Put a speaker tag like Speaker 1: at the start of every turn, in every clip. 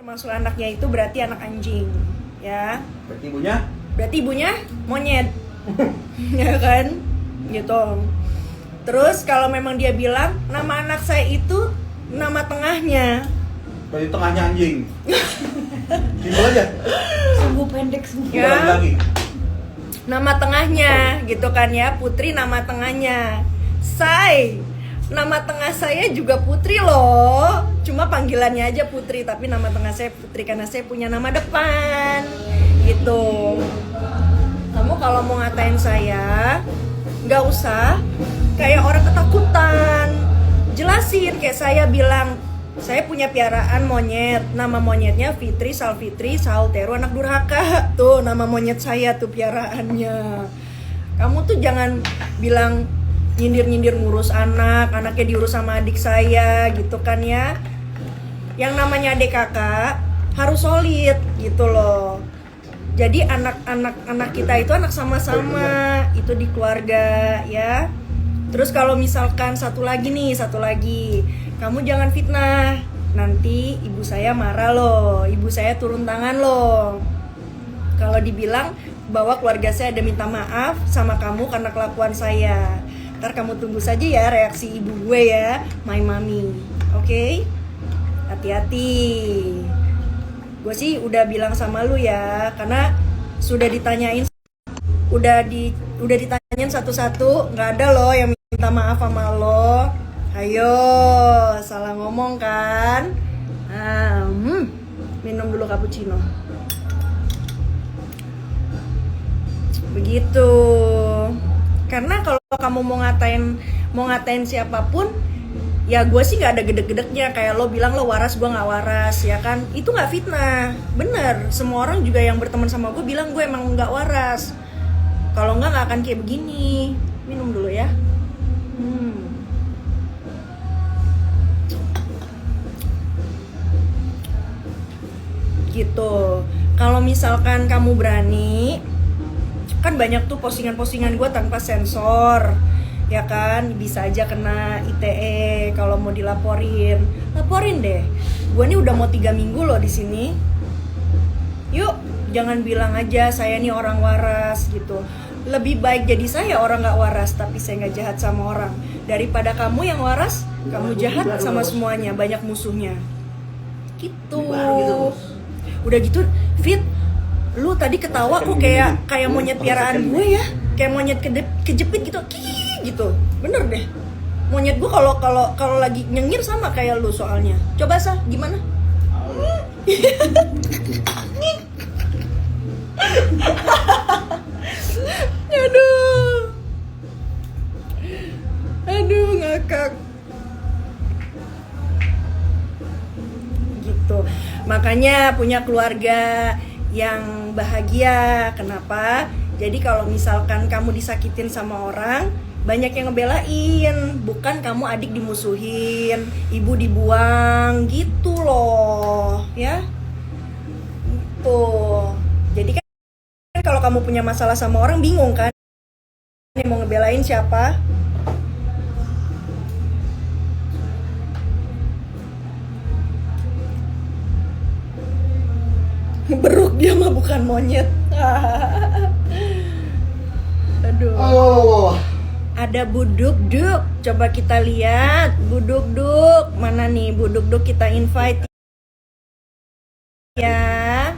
Speaker 1: termasuk anaknya itu berarti anak anjing, ya.
Speaker 2: Berarti ibunya?
Speaker 1: Berarti ibunya monyet, ya kan? Gitu. Terus kalau memang dia bilang nama anak saya itu nama tengahnya,
Speaker 2: Berarti tengahnya anjing. Simpel aja.
Speaker 3: Sungguh pendek semua.
Speaker 1: Ya.
Speaker 2: Ulang lagi.
Speaker 1: Nama tengahnya, gitu kan ya. Putri nama tengahnya. Say, nama tengah saya juga Putri loh. Cuma panggilannya aja Putri, tapi nama tengah saya Putri karena saya punya nama depan. Gitu. Kamu kalau mau ngatain saya, nggak usah kayak orang ketakutan. Jelasin kayak saya bilang, saya punya piaraan monyet, nama monyetnya Fitri Salfitri Salteru anak durhaka. Tuh nama monyet saya tuh piaraannya. Kamu tuh jangan bilang nyindir-nyindir ngurus anak, anaknya diurus sama adik saya gitu kan ya. Yang namanya adik kakak harus solid gitu loh. Jadi anak kita itu anak sama-sama, itu di keluarga ya. Terus kalau misalkan satu lagi, kamu jangan fitnah. Nanti ibu saya marah loh, ibu saya turun tangan loh. Kalau dibilang bahwa keluarga saya ada minta maaf sama kamu karena kelakuan saya. Ntar kamu tunggu saja ya reaksi ibu gue ya, my mommy. Oke? Hati-hati. Gue sih udah bilang sama lu ya, karena sudah ditanyain, udah ditanyain satu-satu, nggak ada loh yang minta maaf sama lo. Ayo, salah ngomong kan? Minum dulu cappuccino. Begitu. Karena kalau kamu mau ngatain siapapun, ya gue sih nggak ada gedek-gedeknya. Kayak lo bilang lo waras, gue nggak waras, ya kan? Itu nggak fitnah, bener. Semua orang juga yang berteman sama gue bilang gue emang nggak waras. Kalau nggak akan kayak begini. Minum dulu ya. Gitu. Kalau misalkan kamu berani, kan banyak tuh postingan-postingan gue tanpa sensor, ya kan, bisa aja kena ITE kalau mau dilaporin. Laporin deh. Gue nih udah mau 3 minggu loh di sini. Yuk, jangan bilang aja saya nih orang waras gitu. Lebih baik jadi saya orang nggak waras tapi saya nggak jahat sama orang, daripada kamu yang waras, kamu jahat sama semuanya, banyak musuhnya. Gitu. Udah gitu, Fit, lu tadi ketawa kok kayak monyet piaraan gue ya, kayak monyet kejepit gitu, gitu. Bener deh. Monyet gue kalau lagi nyengir sama kayak lu soalnya. Coba Sah, gimana? Aduh ngakak. Gitu. Makanya punya keluarga yang bahagia. Kenapa? Jadi kalau misalkan kamu disakitin sama orang, banyak yang ngebelain, bukan kamu adik dimusuhin, ibu dibuang gitu loh, ya. Tuh. Jadi kan kalau kamu punya masalah sama orang bingung kan? Ini mau ngebelain siapa? Beruk dia mah bukan monyet. Aduh.
Speaker 2: Oh.
Speaker 1: Ada Buduk-duk. Coba kita lihat Buduk-duk. Mana nih Buduk-duk, kita invite ya.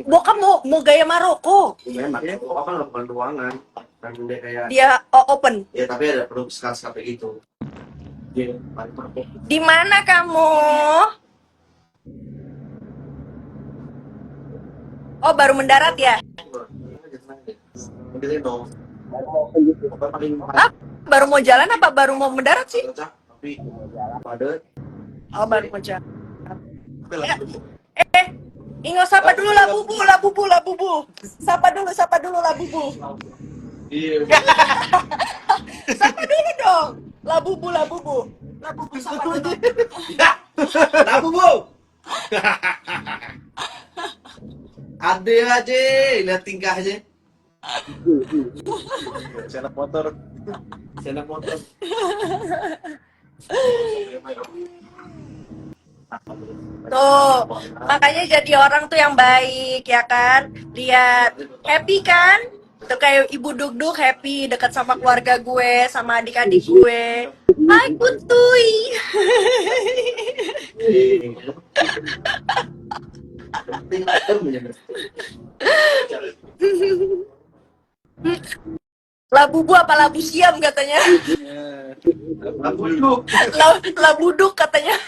Speaker 1: Bokap mau gaya Maroko.
Speaker 2: Iya, makanya bokap kan bukan ruangan. Kan dia kayak
Speaker 1: Dia open.
Speaker 2: ya tapi ada perlu sekali kayak gitu. Dia paling perfect.
Speaker 1: Di mana kamu? Oh, baru mendarat ya?
Speaker 2: Gitu dong. Pokoknya paling
Speaker 1: Ah, baru mau jalan apa baru mau mendarat sih?
Speaker 2: tapi padat.
Speaker 1: Oh, baru mau jalan.
Speaker 2: Tapi lagi
Speaker 1: Ingo sapa dulu lah bubu. Sapa dulu lah bubu.
Speaker 2: iya.
Speaker 1: Sapa dulu dong. Lah bubu. Lah bubu sapa dulu.
Speaker 2: Labu bu. Ade aja, lihat tingkah aja.
Speaker 4: Senap motor.
Speaker 2: Senap motor.
Speaker 1: Tuh, makanya jadi orang tuh yang baik ya kan. Lihat, happy kan? Tuh kayak ibu duk-duk happy dekat sama keluarga gue, sama adik-adik gue. Hai Kutuy.
Speaker 2: Penting adem ya.
Speaker 1: Labubu apa labu siam katanya.
Speaker 2: Aku dulu.
Speaker 1: Labuduk katanya.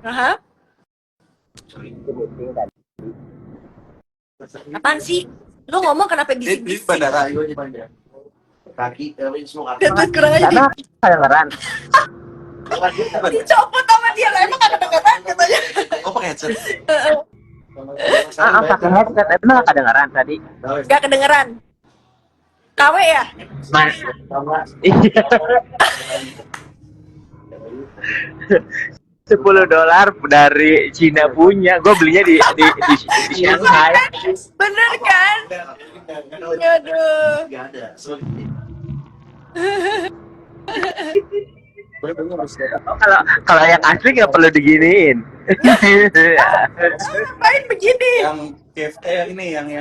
Speaker 1: Aha. Apaan sih? Lu ngomong kenapa
Speaker 2: Di
Speaker 1: bisik-bisik?
Speaker 2: bandara itu di bandara. Kaki, semua
Speaker 1: Terus
Speaker 2: kaki.
Speaker 1: kurang aja
Speaker 5: Karena kedengeran.
Speaker 1: dicopot sama dia lah. Emang gak kedengeran katanya.
Speaker 2: Oh pakai headset.
Speaker 5: Pakai headset, emang nggak kedengeran tadi.
Speaker 1: Gak kedengeran. KW ya?
Speaker 5: Mas. Iya. $10 dari Cina punya, gue belinya di Shanghai.
Speaker 1: Bener kan? Aduh.
Speaker 2: Gak ada.
Speaker 5: Oh, kalau yang asli nggak perlu diginiin.
Speaker 1: Ngapain begini?
Speaker 2: Yang KFC yang ini yang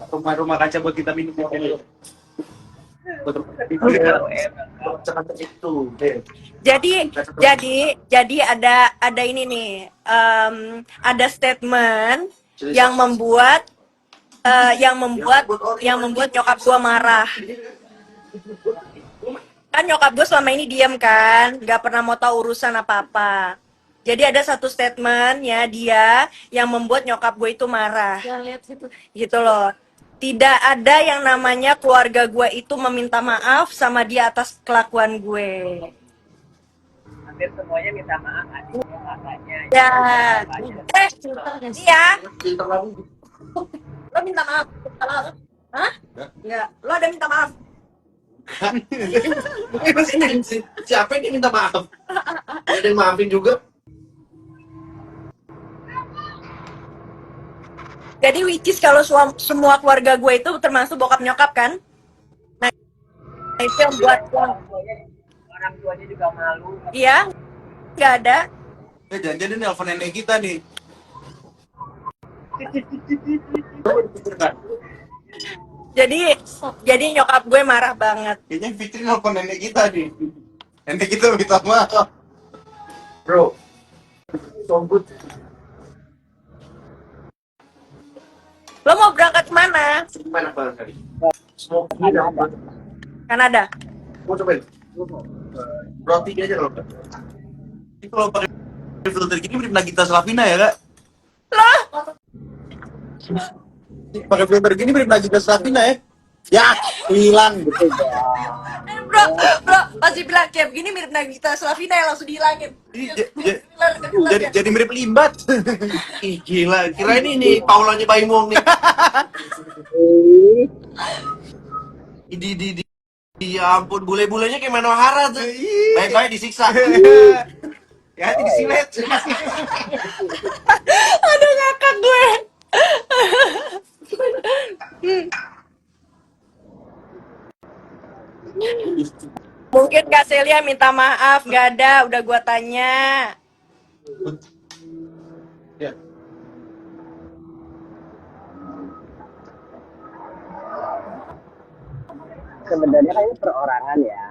Speaker 2: rumah-rumah kaca buat kita minum itu. Itu.
Speaker 1: Jadi ada ini nih, ada statement yang membuat nyokap gua marah. Kan nyokap gue selama ini diam kan, nggak pernah mau tahu urusan apa-apa. Jadi ada satu statement ya dia yang membuat nyokap gue itu marah.
Speaker 3: Jangan lihat situ.
Speaker 1: Gitu loh. Tidak ada yang namanya keluarga gue itu meminta maaf sama dia atas kelakuan gue.
Speaker 5: Hampir semuanya minta maaf, kakaknya.
Speaker 1: Ya.
Speaker 3: Filter guys.
Speaker 1: Iya.
Speaker 2: Filter lagi.
Speaker 1: Lo minta maaf. Hah? Enggak. Lo ada minta maaf.
Speaker 2: Siapa yang minta maaf? Ada yang maafin juga.
Speaker 1: Jadi which is kalau semua keluarga gue itu termasuk bokap nyokap kan? Nah, itu yang buat
Speaker 5: Orang tuanya juga malu.
Speaker 1: iya nggak ada.
Speaker 2: Jangan-jangan nelfon nenek kita nih.
Speaker 1: Jadi nyokap gue marah banget.
Speaker 2: Kayaknya Fitri nelfon nenek kita nih. Nenek kita minta maaf. Bro, so good.
Speaker 1: Lo mau berangkat kemana?
Speaker 2: Gimana barang tadi? Smoke
Speaker 1: Kanada.
Speaker 2: Mau cobain? Roti aja kalau enggak. Ini kalau pakai filter gini mirip Nagita Slavina ya, Kak?
Speaker 1: Lah,
Speaker 2: Pakai filter gini mirip Nagita Slavina ya? Ya, hilang gitu.
Speaker 1: bro, pasti bilang kayak begini mirip Nagita Slavina yang langsung dihilangin.
Speaker 2: Jadi mirip limbat. Ih, gila. Kirain ini Paulanya Baimong nih. Ya ampun, bule-bulenya kayak Manohara tuh. Baik-baik disiksa. Ya, disilet.
Speaker 1: Aduh ngakak gue. Mungkin Kak Celia minta maaf, gak ada, udah gua tanya.
Speaker 2: Ya.
Speaker 5: Sebenarnya kan ini perorangan ya.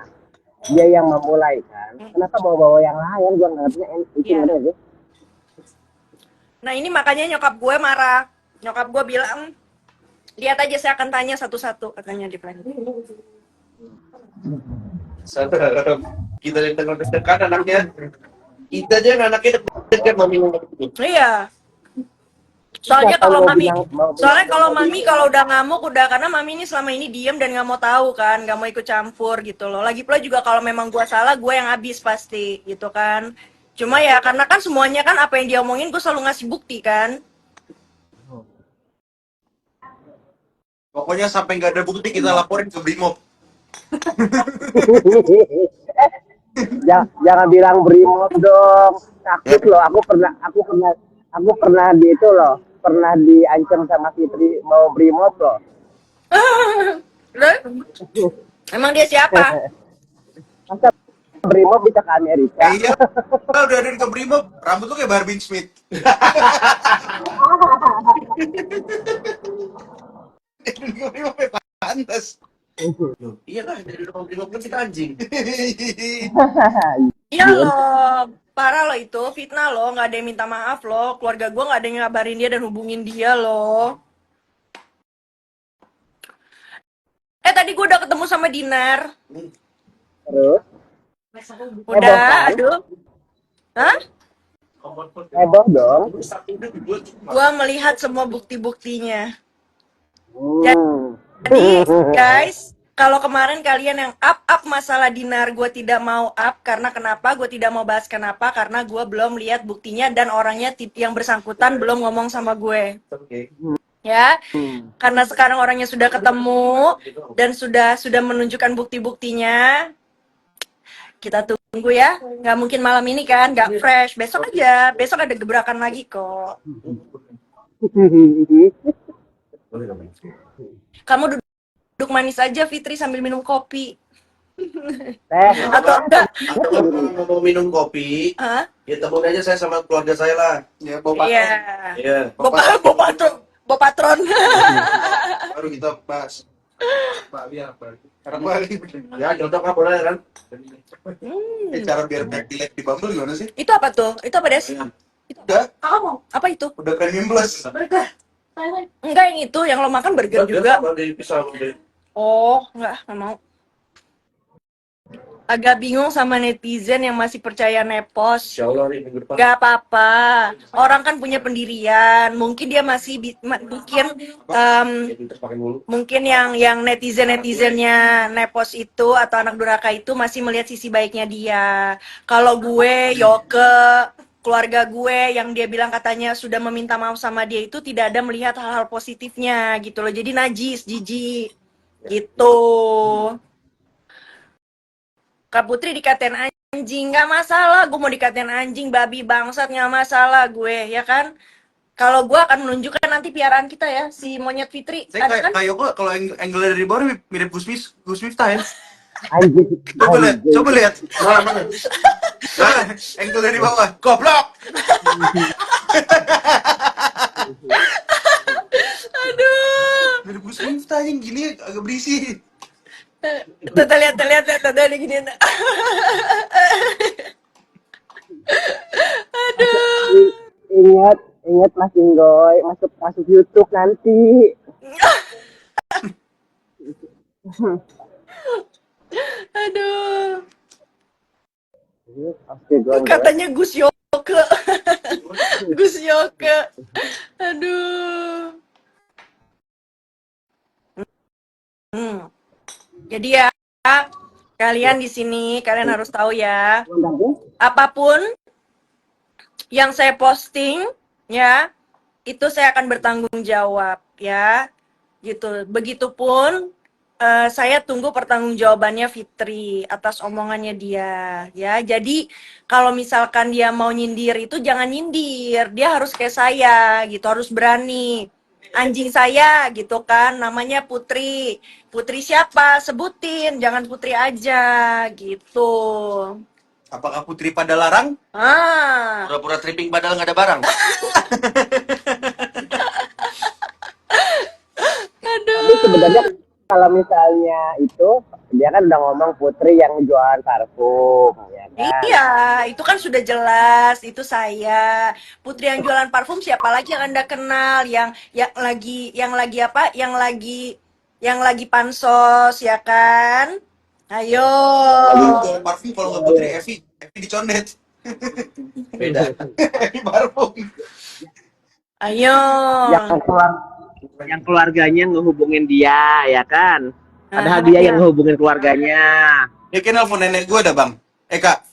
Speaker 5: Dia yang memulai kan. Kenapa bawa-bawa yang lain? Gua nggak ngerti itu
Speaker 1: Iya.
Speaker 5: ada deh.
Speaker 1: Nah ini makanya nyokap gue marah. Nyokap gue bilang, lihat aja saya akan tanya satu-satu, katanya di plan.
Speaker 2: Kita yang dekat anaknya. Kita aja yang anaknya dekat mami.
Speaker 1: Iya. Soalnya kalau mami kalau udah ngamuk udah, karena mami ini selama ini diem dan nggak mau tahu kan, nggak mau ikut campur gitu loh. Lagi pula juga kalau memang gue salah, gue yang habis pasti gitu kan. Cuma ya karena kan semuanya kan apa yang dia omongin gue selalu ngasih bukti kan.
Speaker 2: Pokoknya sampai nggak ada bukti kita laporin ke Brimob.
Speaker 5: Jangan bilang brimob dong.
Speaker 2: Ya.
Speaker 5: Takut loh. Aku pernah di itu loh. Pernah diancam sama Fitri mau brimob loh.
Speaker 1: Loh, emang dia siapa?
Speaker 5: Masa brimob bisa ke Amerika?
Speaker 2: Iya, udah ada di Brimob, rambut lu kayak Barbie Smith. Dari Brimob ya pantas. Loh, iya lah, dari Brimob kan kita anjing.
Speaker 1: Iya loh, parah loh itu, fitnah loh, nggak ada yang minta maaf loh, keluarga gue nggak ada yang ngabarin dia dan hubungin dia loh. Tadi gue udah ketemu sama Dinar,
Speaker 5: Terus
Speaker 1: udah,
Speaker 5: kan?
Speaker 1: aduh, hah?
Speaker 5: Heboh dong.
Speaker 1: Gue melihat semua bukti-buktinya.
Speaker 5: Hmm.
Speaker 1: Jadi guys, kalau kemarin kalian yang up masalah Dinar, gue tidak mau up karena kenapa? Gue tidak mau bahas kenapa? Karena gue belum lihat buktinya dan orangnya yang bersangkutan belum ngomong sama gue. Ya, karena sekarang orangnya sudah ketemu dan sudah menunjukkan bukti-buktinya. Kita tunggu ya, nggak mungkin malam ini kan, nggak fresh. Besok aja, besok ada gebrakan lagi kok. Kamu duduk manis aja Fitri sambil minum kopi.
Speaker 5: Teh,
Speaker 1: Atau enggak?
Speaker 2: Kalau mau minum kopi,
Speaker 1: Hah?
Speaker 2: ya telepon aja saya sama keluarga saya lah. Ya, bawa
Speaker 1: Iya.
Speaker 2: Iya.
Speaker 1: Bawa patron.
Speaker 2: Baru kita bahas. Karena balik. Ya, contoh nggak boleh kan? Cara biar back delete di Bumble gimana sih?
Speaker 1: Itu apa tuh? Itu apa, Des?
Speaker 2: Udah,
Speaker 1: Apa itu?
Speaker 2: udah premium plus.
Speaker 1: Enggak, yang itu yang lo makan burger juga. Oh, enggak mau. Agak bingung sama netizen yang masih percaya nepos.
Speaker 2: Insya Allah nih minggu depan.
Speaker 1: Gak apa-apa. Orang kan punya pendirian. Mungkin dia masih mungkin yang netizennya nepos itu atau anak durhaka itu masih melihat sisi baiknya dia. Kalau gue, Yoke, keluarga gue yang dia bilang katanya sudah meminta maaf sama dia itu tidak ada melihat hal-hal positifnya gitu loh. Jadi najis, jijik gitu. Kak Putri dikatain anjing, nggak masalah. Gue mau dikatain anjing, babi, bangsat, nggak masalah gue, ya kan? Kalau gue akan menunjukkan nanti piaraan kita ya, si monyet Fitri.
Speaker 2: Saya
Speaker 1: Ada kan?
Speaker 2: kayak Yoko kalau angle dari bawah mirip Gus Miftah ya.
Speaker 5: anjing.
Speaker 2: Coba lihat. Mana? Angle dari bawah. Goblok.
Speaker 1: Aduh.
Speaker 2: Mirip Gus Miftah yang gini agak berisi.
Speaker 1: Tata lihat, ada gini. Aduh.
Speaker 5: Ingat Mas Inggoy, masuk YouTube nanti.
Speaker 1: Aduh.
Speaker 5: Oke,
Speaker 1: Katanya Gus Yoke. Gus Yoke. Aduh. Jadi ya, kalian di sini kalian harus tahu ya, apapun yang saya posting ya, itu saya akan bertanggung jawab ya. Gitu. Begitupun saya tunggu pertanggungjawabannya Fitri atas omongannya dia ya. Jadi kalau misalkan dia mau nyindir itu jangan nyindir, dia harus kayak saya gitu, harus berani. Anjing saya gitu kan, namanya Putri. Putri siapa? Sebutin, jangan Putri aja gitu.
Speaker 2: Apakah Putri pada larang? Pura-pura tripping padahal nggak ada barang.
Speaker 5: Tapi sebenarnya kalau misalnya itu dia kan udah ngomong Putri yang jualan parfum, ya kan?
Speaker 1: Iya, itu kan sudah jelas, itu saya. Putri yang jualan parfum siapa lagi yang Anda kenal? Yang lagi apa? Yang lagi pansos ya kan? Ayo.
Speaker 2: Jualan parfum kalau nggak Putri Evi dicondet. Beda. Evi parfum.
Speaker 1: Ayo.
Speaker 5: Yang keluarganya ngehubungin dia, ya kan? Padahal dia yang ngehubungin keluarganya.
Speaker 2: Ya kan nelfon nenek gue dah bang. Kak.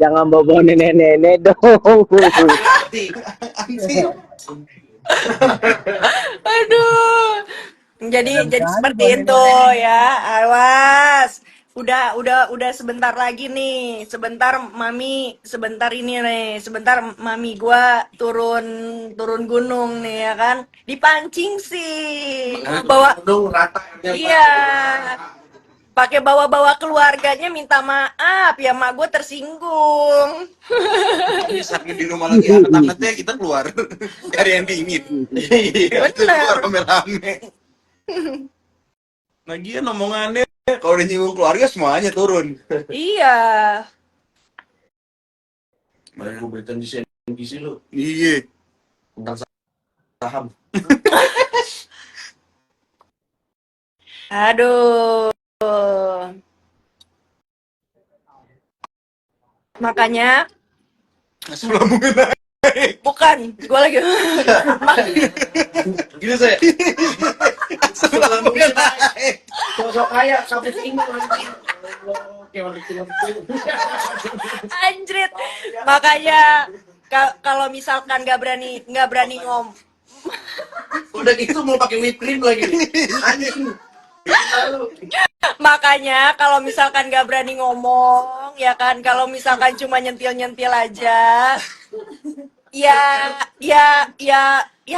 Speaker 5: Jangan bawa nenek-nenek dong.
Speaker 2: Anti.
Speaker 1: Aduh. Jadi seperti itu ya. Awas. Udah sebentar lagi nih. Sebentar mami, sebentar ini nih, sebentar mami gua turun gunung nih ya kan. Dipancing sih. Bawa
Speaker 2: Gunung rata.
Speaker 1: iya. Pakai bawa-bawa keluarganya minta maaf ya mak gue tersinggung.
Speaker 2: Saking di rumah lagi anget-angetnya kita keluar dari yang dingin. Iya, itu
Speaker 1: Bener.
Speaker 2: keluar rame-rame. Lagian omongannya kalau udah nyinggung keluarga semuanya turun.
Speaker 1: Iya.
Speaker 2: Mana gue beritain di CNBC lu? Iya. Tentang saham.
Speaker 1: Aduh. Makanya
Speaker 2: Asam lambungnya naik.
Speaker 1: bukan, gue lagi
Speaker 2: Gini saya. Asam lambungnya naik.
Speaker 4: Sosok kaya, cappuccino anjing. Kayak warna film.
Speaker 1: anjrit. Makanya kalau misalkan nggak berani
Speaker 2: Udah gitu mau pakai whipped cream lagi. Anjing.
Speaker 1: makanya kalau misalkan nggak berani ngomong ya kan, kalau misalkan cuma nyentil aja, ya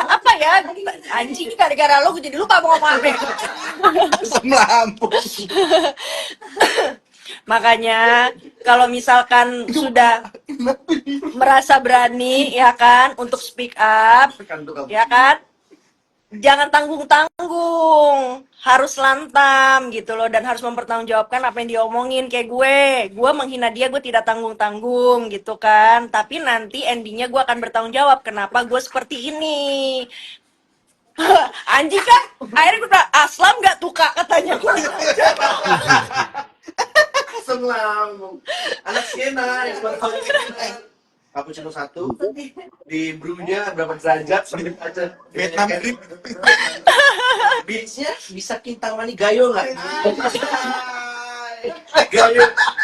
Speaker 1: apa ya, anjing ini gara-gara lo gue jadi lupa mau ngomong apa.
Speaker 2: Asam lambung.
Speaker 1: Makanya kalau misalkan sudah merasa berani ya kan untuk speak up ya kan, jangan tanggung-tanggung, harus lantam gitu loh, dan harus mempertanggungjawabkan apa yang diomongin. Kayak gue menghina dia, gue tidak tanggung-tanggung gitu kan, tapi nanti endingnya gue akan bertanggung jawab kenapa gue seperti ini. Anjing kan, akhirnya gue bilang, Aslam gak tuh kak, katanya gue.
Speaker 2: Asam lambung. Anak skena yang baru tahu cappuccino 1 di brewnya berapa derajat sedikit aja Vietnam drip.
Speaker 4: Beatsnya bisa Kintamani Gayo nggak?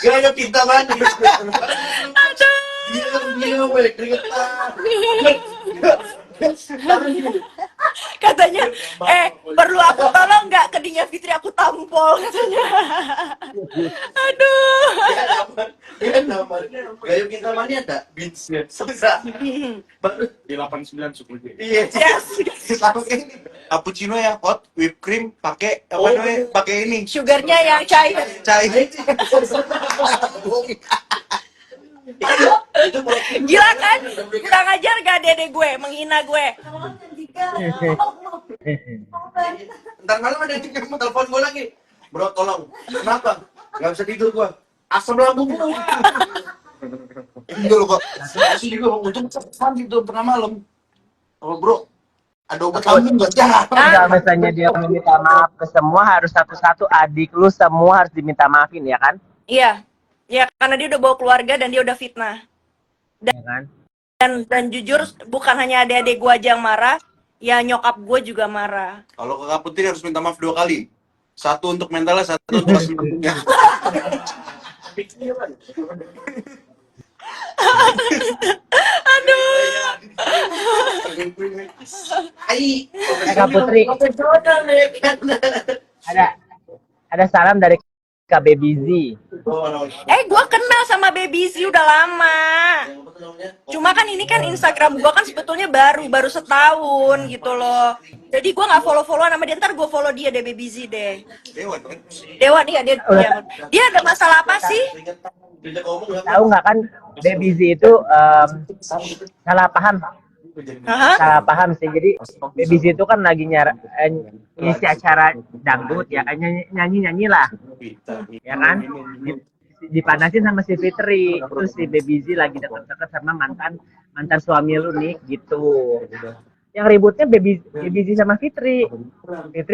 Speaker 2: Gayo kita mandi.
Speaker 4: Dia weh keringetan.
Speaker 1: Katanya, perlu aku tolong nggak kedinya Fitri, aku tampol katanya. Aduh.
Speaker 4: Gayo Kintamani ada beatsnya. Susah. Baru di 89 suku dia.
Speaker 2: Iya.
Speaker 1: Yes.
Speaker 2: Cappuccino yang hot whipped cream pakai apa namanya? Pakai ini.
Speaker 1: Sugarnya yang cair.
Speaker 2: Cair.
Speaker 4: Itu mulai
Speaker 1: Gila kan? Kurang ajar gak dede gue, menghina gue.
Speaker 2: Ntar malam ada yang mau telepon gue lagi. Bro, tolong. Kenapa? Gak bisa tidur gue. Asam lambung gue. Iya loh kok. Asli juga untung mandi tuh tengah malam. Oh bro, ada obat lambung nggak?
Speaker 5: Kalau misalnya dia meminta maaf ke semua, harus satu-satu adik lu semua harus diminta maafin ya kan?
Speaker 1: Iya. Ya karena dia udah bawa keluarga dan dia udah fitnah.
Speaker 5: Ya kan?
Speaker 1: Dan jujur bukan hanya adik-adik gue aja yang marah, ya nyokap gue juga marah.
Speaker 2: Kalau kakak Putri harus minta maaf 2 kali. 1 untuk mentalnya, 1 untuk asam lambungnya.
Speaker 5: Kak Putri, ada salam dari Kak Baby Z.
Speaker 1: Gue kenal sama Baby Z udah lama. Cuma kan ini kan Instagram gue kan sebetulnya baru setahun gitu loh. Jadi gue nggak follow-followan sama dia, ntar gue follow dia deh, Baby Z deh.
Speaker 2: Dewan kan?
Speaker 1: Dewan, iya dia ada masalah apa sih?
Speaker 5: Tahu nggak kan Baby Z itu salah paham.
Speaker 1: Hah?
Speaker 5: Salah paham sih. Jadi Baby Z itu kan lagi ngisi acara dangdut ya kan, nyanyi lah ya kan, dipanasin sama si Fitri. Terus si Baby Z lagi deket-deket sama mantan suami lu nih gitu. Yang ributnya Baby Z sama Fitri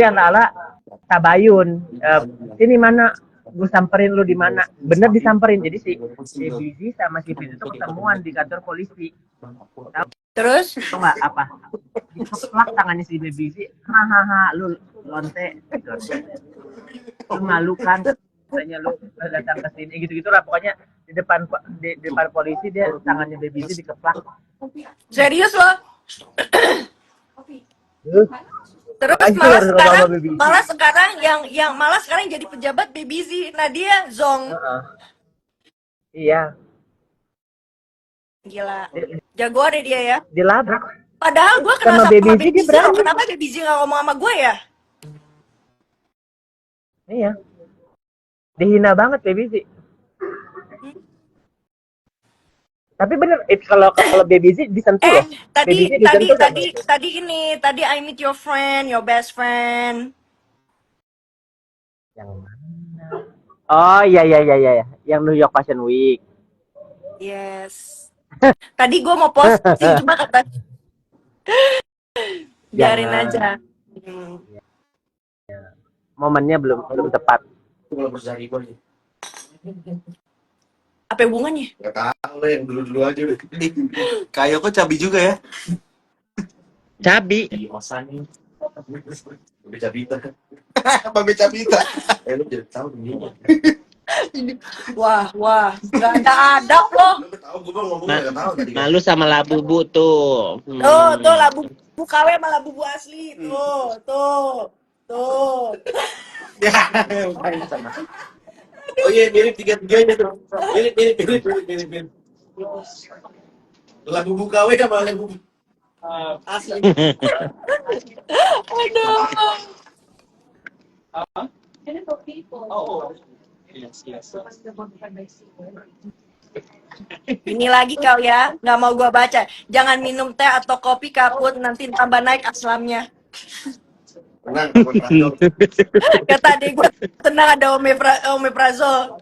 Speaker 5: ala tabayun, sini mana gue samperin lu di mana, bener disamperin. Jadi si Baby Z sama si Fitri itu ketemuan di kantor polisi.
Speaker 1: Terus?
Speaker 5: Tau nggak apa? Dikeplak tangannya si Baby Z. Hahaha, lu lonte. Lu malu kan? Katanya lu datang ke sini gitu-gitu lah. Pokoknya di depan polisi dia tangannya Baby Z dikeplak.
Speaker 1: Serius loh? Terus
Speaker 5: Makanya
Speaker 1: malah
Speaker 5: harus ngomong
Speaker 1: sekarang,
Speaker 5: sama Baby Z.
Speaker 1: malah sekarang jadi pejabat Baby Z. Nadia Zong.
Speaker 5: Heeh. Iya,
Speaker 1: Gila. Jagoan deh dia ya.
Speaker 5: dilabrak
Speaker 1: Padahal gue kenal
Speaker 5: sama
Speaker 1: sama
Speaker 5: Baby Z
Speaker 1: Baby
Speaker 5: dia
Speaker 1: Z loh.
Speaker 5: berani.
Speaker 1: Kenapa Baby Z gak ngomong sama gue ya?
Speaker 5: Iya, dihina banget Baby Z. Tapi bener, kalau Baby Z disentuh loh. Baby Z disentuh sama itu.
Speaker 1: Tadi I meet your friend, your best friend.
Speaker 5: Yang mana? Oh iya iya iya iya, yang New York Fashion Week.
Speaker 1: Yes. Tadi gue mau posting, cuma kata biarin
Speaker 5: Jangan.
Speaker 1: aja.
Speaker 5: Momennya belum tepat.
Speaker 2: Itu kalau bersari gue nih.
Speaker 1: Apa hubungannya?
Speaker 2: Gak tahu lah, yang dulu-dulu aja udah. Kayak kok cabi juga ya?
Speaker 5: Cabi.
Speaker 2: Di osan nih. Babe cabita. Babe cabita. Lu jadi tahu ini.
Speaker 1: Wah, nggak ada adab loh.
Speaker 2: Lu tahu gue bang ngomong gak tahu tadi.
Speaker 5: Malu sama Labubu tuh.
Speaker 1: Tuh labu KW sama labu asli. Tuh.
Speaker 2: Ya, main sama. Oh iya, mirip tiga-tiganya tuh. Mirip. Lagu buka W sama lagu asli.
Speaker 1: Aduh. Ini lagi kau ya, nggak mau gua baca. Jangan minum teh atau kopi kaput, nanti tambah naik aslamnya.
Speaker 2: Tenang, Bang.
Speaker 1: Kata adik gua, tenang ada omeprazol.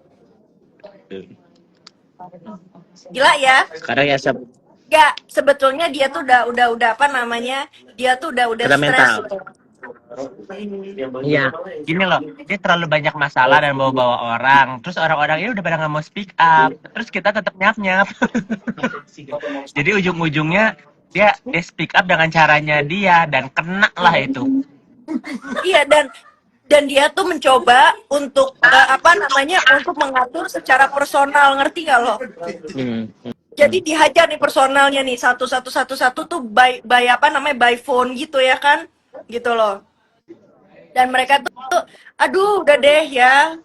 Speaker 1: Gila ya?
Speaker 5: Sekarang ya
Speaker 1: Nggak, sebetulnya dia tuh udah apa namanya? Dia tuh udah
Speaker 5: Kena
Speaker 1: stres.
Speaker 5: mental. Iya, gini loh, dia terlalu banyak masalah dan bawa-bawa orang. Terus orang-orangnya udah pada nggak mau speak up. Terus kita tetap nyap-nyap. Jadi ujung-ujungnya dia speak up dengan caranya dia dan kena lah itu.
Speaker 1: Iya, dan dia tuh mencoba untuk untuk mengatur secara personal, ngerti nggak lo? Jadi dihajar nih personalnya nih satu tuh by phone gitu ya kan, gitu loh. Dan mereka tuh, aduh udah deh ya.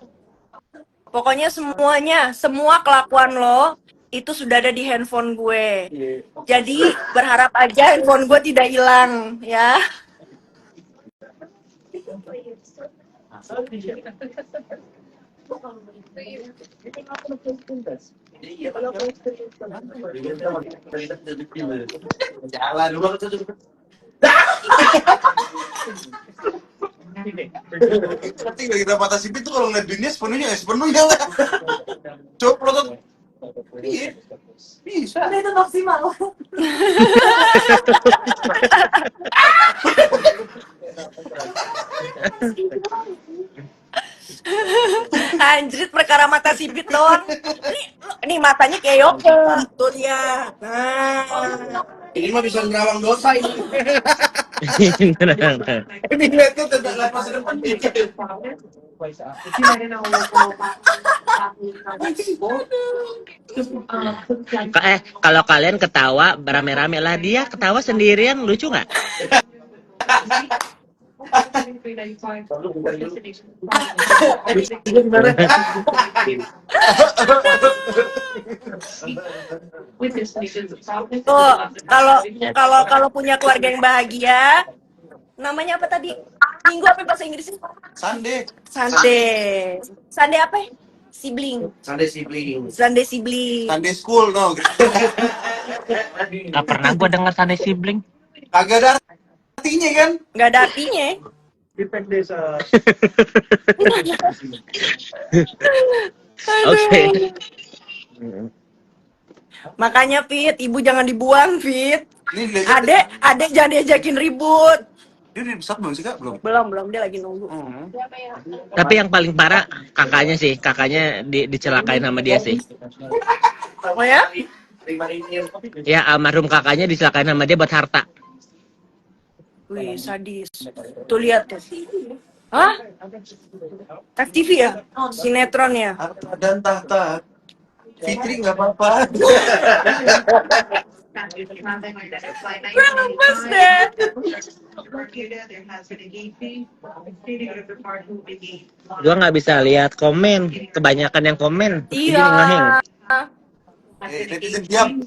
Speaker 1: Pokoknya semua kelakuan lo itu sudah ada di handphone gue. Jadi berharap aja handphone gue tidak hilang ya.
Speaker 2: Jalan dulu tuh. Ngerti gak kita mata sipit tuh kalau ngeliat dunia sepenuhnya lah. Coba lo tuh. Iya. Bisa.
Speaker 3: Itu maksimal.
Speaker 1: Anjrit, perkara mata sipit doang. Ini matanya kayak Yoke. Tuh dia. Nah.
Speaker 2: Ini mah bisa nerawang dosa ini. Ini lihat tuh lihat masa depan dikit.
Speaker 5: Kalau kalian ketawa berame-rame lah, dia ketawa sendirian, lucu nggak?
Speaker 1: Tuh, kalau punya keluarga yang bahagia, namanya apa tadi? Minggu apa bahasa Inggrisnya?
Speaker 2: Sunday.
Speaker 1: Sunday apa? Sibling.
Speaker 2: Sunday sibling.
Speaker 1: Sunday sibling.
Speaker 2: Sunday school no.
Speaker 5: Gak pernah gue dengar Sunday sibling.
Speaker 2: Kagak ada artinya kan?
Speaker 1: Nggak ada artinya.
Speaker 5: Oke.
Speaker 1: Makanya Fit, ibu jangan dibuang Fit.
Speaker 2: Ini
Speaker 1: Adek jangan diajakin ribut.
Speaker 2: Dia udah besar belum sih kak? Belum.
Speaker 1: Belum dia lagi nunggu.
Speaker 5: Tapi yang paling parah kakaknya dicelakain sama dia sih.
Speaker 1: Oh ya?
Speaker 5: Ya, almarhum kakaknya dicelakain sama dia buat harta.
Speaker 1: Wih, sadis. Tuh lihat tuh. Hah? FTV ya? Sinetron ya?
Speaker 2: Harta dan tahta. Fitri nggak apa-apa.
Speaker 1: Gue lemes deh.
Speaker 5: Gua nggak bisa lihat komen, kebanyakan yang komen. Jadi
Speaker 1: Iya.
Speaker 5: ngeheng.
Speaker 2: Netizen diam.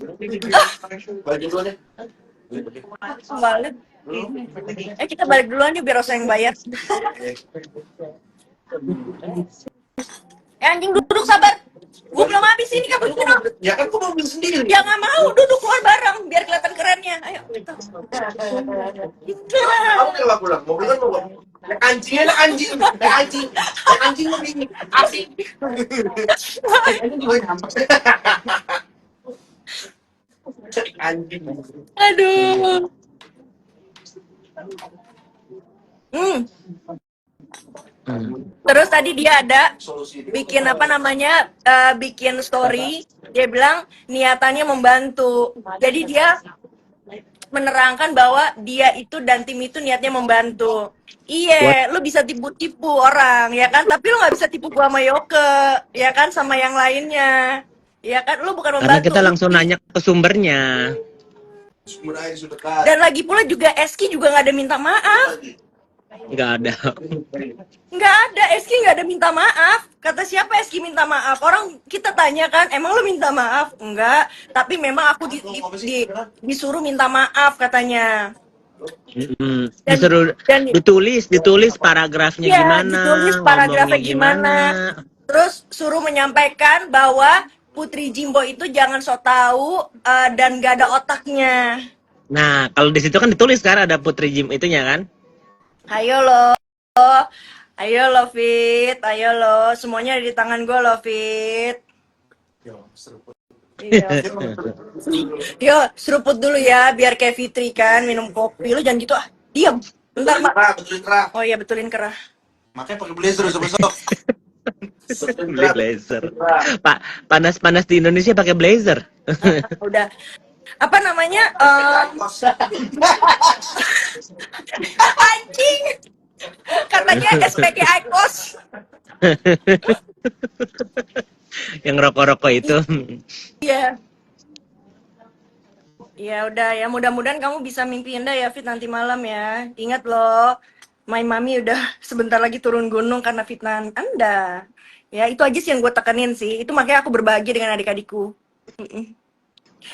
Speaker 2: Balik dulu deh.
Speaker 1: Balik. Kita balik duluan yuk biar Rosa yang bayar. Anjing duduk sabar. Gue belum habis ini cappuccino.
Speaker 2: Ya kan gua mau beli sendiri.
Speaker 1: Ya nggak mau duduk keluar bareng biar kelihatan kerennya. Ayo.
Speaker 2: Kamu kenapa pulang? Mau beli kan mau? Naik anjing, naik anjing, naik anjing, naik anjing mau beli asik. Anjing juga nyampe. Anjing.
Speaker 1: Aduh. Terus tadi dia ada
Speaker 2: Solusi
Speaker 1: bikin apa namanya bikin story, dia bilang niatannya membantu, jadi dia menerangkan bahwa dia itu dan tim itu niatnya membantu. Iya, lu bisa tipu-tipu orang ya kan, tapi lu nggak bisa tipu gua sama Yoke ya kan, sama yang lainnya ya kan, lu bukan
Speaker 5: Karena
Speaker 1: membantu.
Speaker 5: kita langsung nanya ke sumbernya.
Speaker 2: sumber air sudah dekat.
Speaker 1: Dan lagi pula juga Eski juga nggak ada minta maaf.
Speaker 5: Nggak ada.
Speaker 1: Nggak ada, Eski nggak ada minta maaf. Kata siapa Eski minta maaf? Orang kita tanya kan, emang lu minta maaf? Enggak, tapi memang aku disuruh minta maaf katanya.
Speaker 5: Disuruh ditulis paragrafnya
Speaker 1: Iya,
Speaker 5: gimana,
Speaker 1: ditulis paragrafnya
Speaker 5: ngomongnya
Speaker 1: gimana. Terus suruh menyampaikan bahwa Putri Jimbo itu jangan sok tahu dan gak ada otaknya.
Speaker 5: Nah, kalau di situ kan ditulis kan ada Putri Jim itunya kan?
Speaker 1: Ayo lo Fit, ayo lo, semuanya ada di tangan gue lo Fit. Iya. Yo, seruput dulu ya, biar kayak Fitri kan minum kopi. Lu jangan gitu ah, diam. Bentar Mak.
Speaker 2: Betulin kerah.
Speaker 1: Oh iya betulin kerah.
Speaker 2: Makanya pakai blazer besok.
Speaker 5: Beli blazer. Pak, panas-panas di Indonesia pakai blazer.
Speaker 1: Udah. Apa namanya? Anjing. Katanya SPG Icos.
Speaker 5: Yang rokok-rokok itu.
Speaker 1: Iya. Ya udah ya, mudah-mudahan kamu bisa mimpi indah ya Fit nanti malam ya. Ingat loh, my mami udah sebentar lagi turun gunung karena fitnah Anda. Ya itu aja sih yang gue tekenin sih. Itu makanya aku berbagi dengan adik-adikku.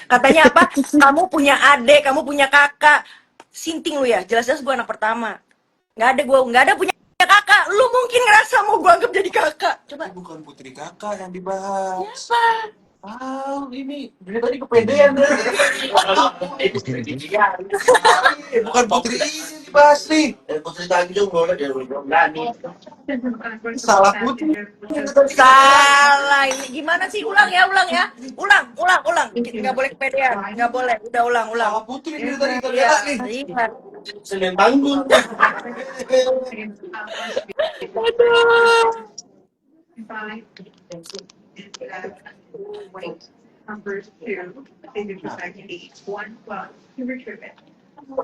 Speaker 1: Katanya apa? Kamu punya adik, kamu punya kakak. Sinting lu ya, jelas-jelas gue anak pertama. Nggak ada punya kakak. Lu mungkin ngerasa mau gue anggap jadi kakak. Coba.
Speaker 2: Bukan Putri Kakak yang dibahas.
Speaker 1: Siapa?
Speaker 2: Ini dari tadi kepedean. Bukan Putri ini yang dibahas nih. Putri Tanjung boleh dia belum berani. Salah Putri.
Speaker 1: Salah ini gimana sih? Ulang ya. Ulang. Nggak boleh kepedean. Nggak boleh. Udah ulang.
Speaker 2: Salah Putri dari tadi kita
Speaker 1: Iya.
Speaker 2: lihat nih.
Speaker 1: Iya.
Speaker 2: Senin tanggung.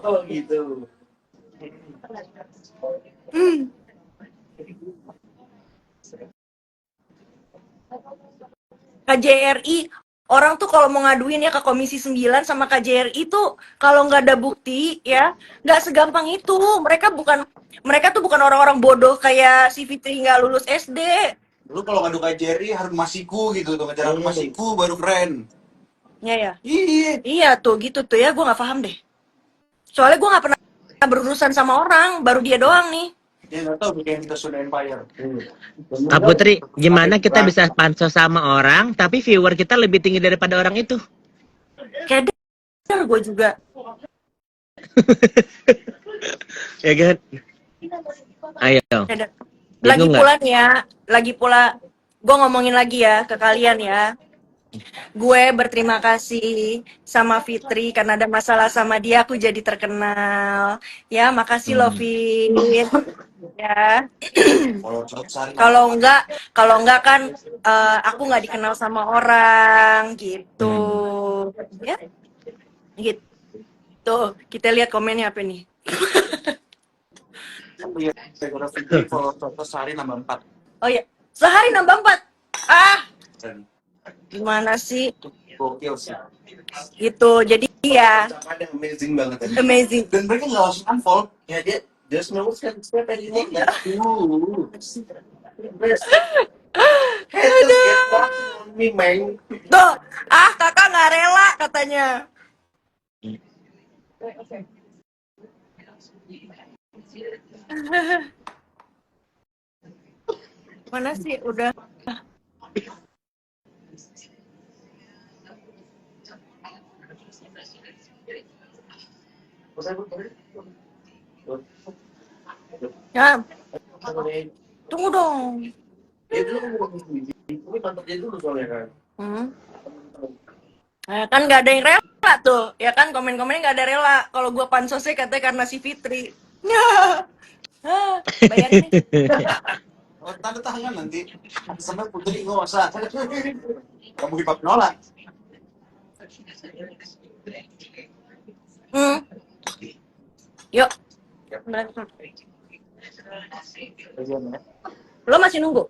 Speaker 2: Oh gitu.
Speaker 1: KJRI, orang tuh kalau mau ngaduin ya ke Komisi 9 sama KJRI tuh kalau nggak ada bukti ya nggak segampang itu. Mereka tuh bukan orang-orang bodoh kayak si Fitri nggak lulus SD.
Speaker 2: Lu kalau ngadu Jerry harus masiku gitu tuh, ngejar masiku baru keren.
Speaker 1: Ya.
Speaker 2: Iya.
Speaker 1: Iya tuh gitu tuh ya, gue nggak paham deh. Soalnya gue nggak pernah berurusan sama orang, baru dia doang nih.
Speaker 2: Dia nggak tahu bikin kita Sunda Empire.
Speaker 5: Kak Putri, gimana kita bisa pansos sama orang tapi viewer kita lebih tinggi daripada orang itu?
Speaker 1: Kayak gue juga.
Speaker 5: Ya kan? Ayo.
Speaker 1: Lagi pula gue ngomongin lagi ya ke kalian ya. Gue berterima kasih sama Fitri karena ada masalah sama dia aku jadi terkenal. Ya, makasih loh Fit. Ya. Kalau enggak kan aku nggak dikenal sama orang gitu. Ya. Gitu. Kita lihat komennya apa nih.
Speaker 2: Kalau sehari nambah 4.
Speaker 1: Oh ya, sehari nambah 4. Ah. Gimana sih?
Speaker 2: Gokil sih.
Speaker 1: Gitu. Jadi ya
Speaker 2: Ada amazing banget tadi.
Speaker 1: amazing.
Speaker 2: Dan mereka nggak langsung unfold. Ya dia just meluruskan step ini. Haters get fucking on me, man.
Speaker 1: Tuh, kakak nggak rela katanya. Mana sih udah ya tunggu dong.
Speaker 2: Ya dulu kan bukan sendiri. Ini pantat dia dulu soalnya kan.
Speaker 1: Kan nggak ada yang rela tuh, ya kan komen-komennya nggak ada rela. Kalau gua pansosnya katanya karena si Fitri. Bayarin nih.
Speaker 2: Oh, tanda tangan nanti sampai putri nggak usah. Kamu hip hop nolak.
Speaker 1: Yuk. Lo masih nunggu?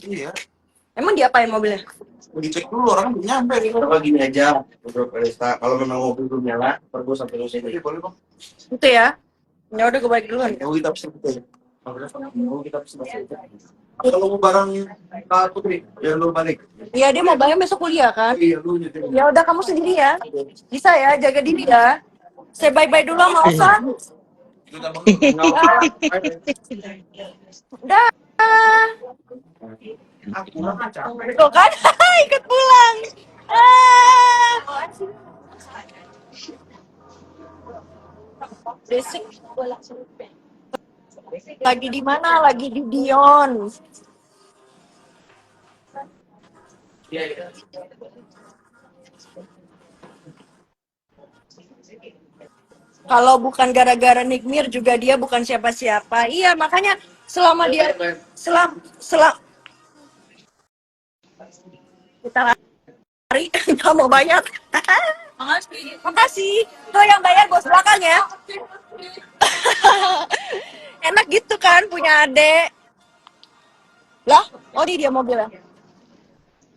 Speaker 2: Iya.
Speaker 1: Emang diapain mobilnya?
Speaker 2: Mau dicek dulu orang belum nyampe. Kalau gini aja, beberapa Resta. Kalau memang mobil belum nyala, pergi sampai lu sini. Boleh bang.
Speaker 1: Itu ya. Ya udah gue balik duluan.
Speaker 2: Ya kita pesen betul. Kita pesen betul. Kalau mau barang Kak Putri, ya lu balik.
Speaker 1: Iya dia mau bayar besok kuliah kan?
Speaker 2: Iya lu nyetir.
Speaker 1: Ya udah kamu sendiri ya. Bisa ya, jaga diri ya. Saya bye-bye dulu sama Osa.
Speaker 2: Kita bang.
Speaker 1: Dah. Tuh kan, ikut pulang. Basic. Lagi di mana? Lagi di Dion. Kalau bukan gara-gara Nikmir juga dia bukan siapa-siapa. Iya, makanya selama dia selam kita lari nggak mau bayar. Makasih. Tuh yang bayar bos belakang ya. Enak gitu kan punya adek. Lah, oh ini dia mobilnya.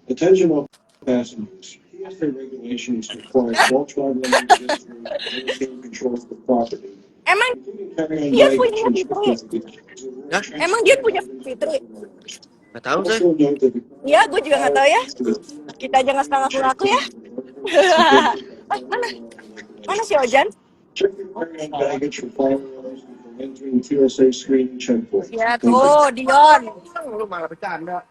Speaker 6: Attention all passengers. PSA regulations require all traveling individuals to maintain control of the property,
Speaker 1: Emang
Speaker 6: including carrying
Speaker 1: dia
Speaker 6: baggage
Speaker 1: punya
Speaker 6: and
Speaker 1: Fitri?
Speaker 6: certificates.
Speaker 1: Emang dia punya Fitri?
Speaker 2: Nggak tahu saya.
Speaker 6: Also note that the
Speaker 1: Iya, gue juga nggak tahu ya. Kita aja nggak setengah ngaku ya. Mana? Mana si Ojan?
Speaker 6: check your carrying baggage for firearms before entering TSA screening checkpoint.
Speaker 1: Ya tuh, Dion.
Speaker 2: Lu malah bercanda.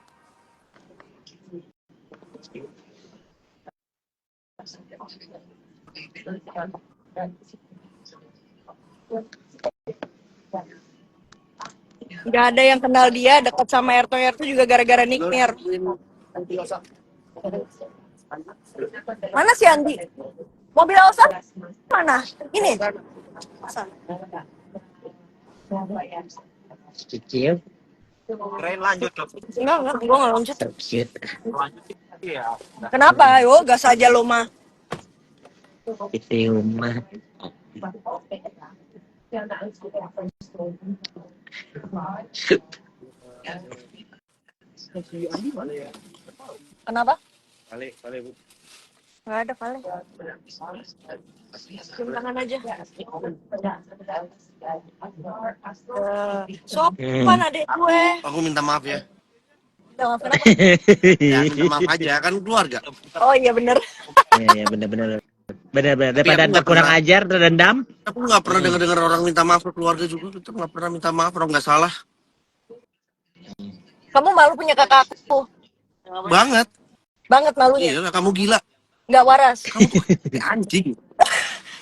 Speaker 1: Nggak ada yang kenal dia, dekat sama Erto juga gara-gara Nikmir. Mana si Andi? Mobil Elsa mana? Ini.
Speaker 5: Cicil.
Speaker 2: Keren lanjut loh.
Speaker 1: Enggak, gue nggak loncat.
Speaker 5: Cute.
Speaker 2: Iya.
Speaker 1: Kenapa? Yo, gas aja lo mah.
Speaker 5: Itu rumah.
Speaker 1: Kenapa?
Speaker 2: Balik, Bu.
Speaker 1: Nggak ada paling. Cium tangan aja. Sopan adek gue.
Speaker 2: Aku minta maaf ya.
Speaker 1: Udah maaf kenapa?
Speaker 2: Ya, minta maaf aja kan keluarga.
Speaker 1: Oh iya bener.
Speaker 5: Iya benar-benar. Benar-benar daripada
Speaker 2: aku
Speaker 5: ntar
Speaker 2: nggak
Speaker 5: kurang
Speaker 2: pernah.
Speaker 5: ajar terendam.
Speaker 2: Aku nggak pernah dengar orang minta maaf ke keluarga juga. Kita nggak pernah minta maaf orang nggak salah.
Speaker 1: Kamu malu punya kakakku.
Speaker 2: Banget.
Speaker 1: Banget malunya.
Speaker 2: Iya, kamu gila.
Speaker 1: Nggak waras.
Speaker 2: Kamu tuh kayak anjing.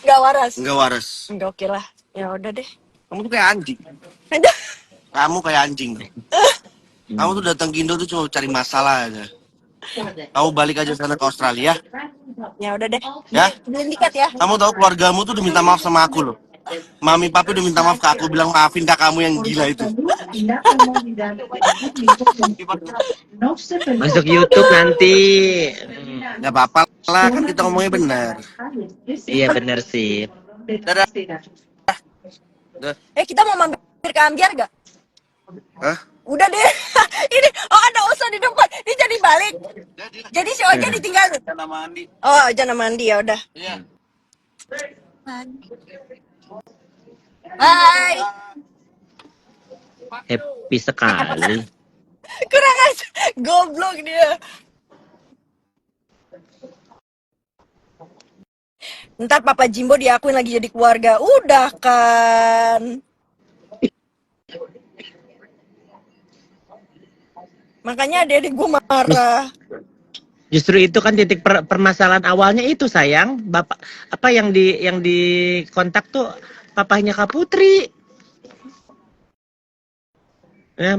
Speaker 1: Nggak waras.
Speaker 2: Nggak waras.
Speaker 1: Nggak oke lah. Ya udah deh.
Speaker 2: Kamu tuh kayak anjing. Kamu kayak anjing. Kamu tuh datang ke Indo tuh cuma cari masalah aja. Kamu balik aja sana ke Australia.
Speaker 1: Ya udah deh.
Speaker 2: Ya.
Speaker 1: Beliin tiket ya.
Speaker 2: Kamu tahu keluargamu tuh udah minta maaf sama aku loh. Mami papi udah minta maaf ke aku, bilang maafin kakakmu yang gila itu.
Speaker 5: Masuk YouTube nanti.
Speaker 2: Gak apa-apa lah, kan kita ngomongnya benar.
Speaker 5: Iya benar sih.
Speaker 2: Dadah.
Speaker 1: Kita mau mampir ke Ambiar gak?
Speaker 2: Hah?
Speaker 1: Udah deh. Ini oh ada Osa di depan. Ini jadi balik. Jadi si Oja ditinggalin. Oh, Oja mandi ya udah. Bye.
Speaker 5: Happy sekali.
Speaker 1: Kurang aja. Goblok dia. Ntar Papa Jimbo diakuin lagi jadi keluarga. Udah kan. Makanya adik-adik gue marah.
Speaker 5: Justru itu kan titik permasalahan awalnya itu, sayang. Bapak apa yang di kontak tuh papahnya Kak Putri. Ya,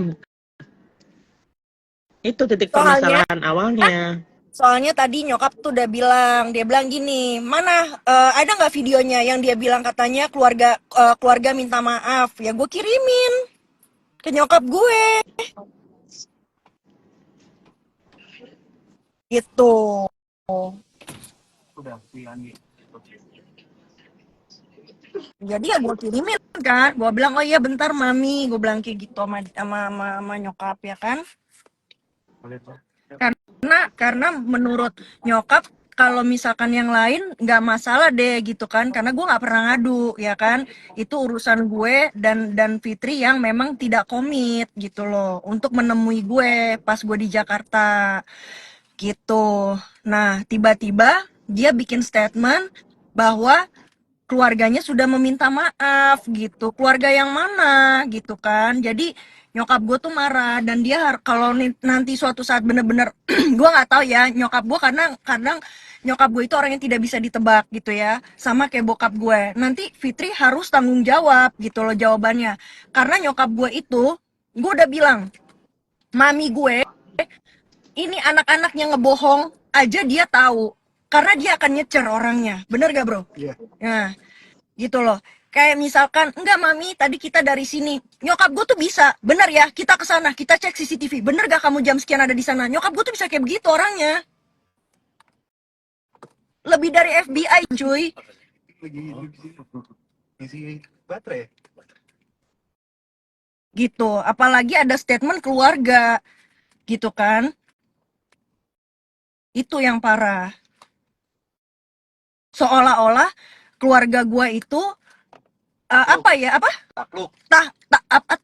Speaker 5: itu titik permasalahan awalnya.
Speaker 1: Soalnya tadi nyokap tuh udah bilang, dia bilang gini, mana ada nggak videonya yang dia bilang katanya keluarga minta maaf. Ya gue kirimin ke nyokap gue. Gitu. Jadi ya gue kirimin kan, gue bilang oh iya bentar mami, gue bilang kayak gitu sama nyokap ya kan. Karena menurut nyokap kalau misalkan yang lain nggak masalah deh gitu kan, karena gue nggak pernah ngadu ya kan, itu urusan gue dan Fitri yang memang tidak komit gitu loh untuk menemui gue pas gue di Jakarta gitu. Nah tiba-tiba dia bikin statement bahwa keluarganya sudah meminta maaf gitu. Keluarga yang mana gitu kan. Jadi nyokap gue tuh marah dan dia kalau nanti suatu saat bener-bener gue nggak tahu ya nyokap gue karena kadang nyokap gue itu orang yang tidak bisa ditebak gitu ya, sama kayak bokap gue. Nanti Fitri harus tanggung jawab gitu loh jawabannya, karena nyokap gue itu gue udah bilang mami gue ini anak-anaknya ngebohong aja dia tahu karena dia akan nyecer orangnya, bener gak bro?
Speaker 4: Iya.
Speaker 1: Nah gitu loh, kayak misalkan enggak mami tadi kita dari sini, nyokap gue tuh bisa bener ya kita ke sana kita cek CCTV, bener gak kamu jam sekian ada di sana, nyokap gue tuh bisa kayak begitu orangnya, lebih dari FBI cuy.
Speaker 4: Lagi ngisi baterai.
Speaker 1: Gitu, apalagi ada statement keluarga gitu kan, itu yang parah, seolah-olah keluarga gue itu apa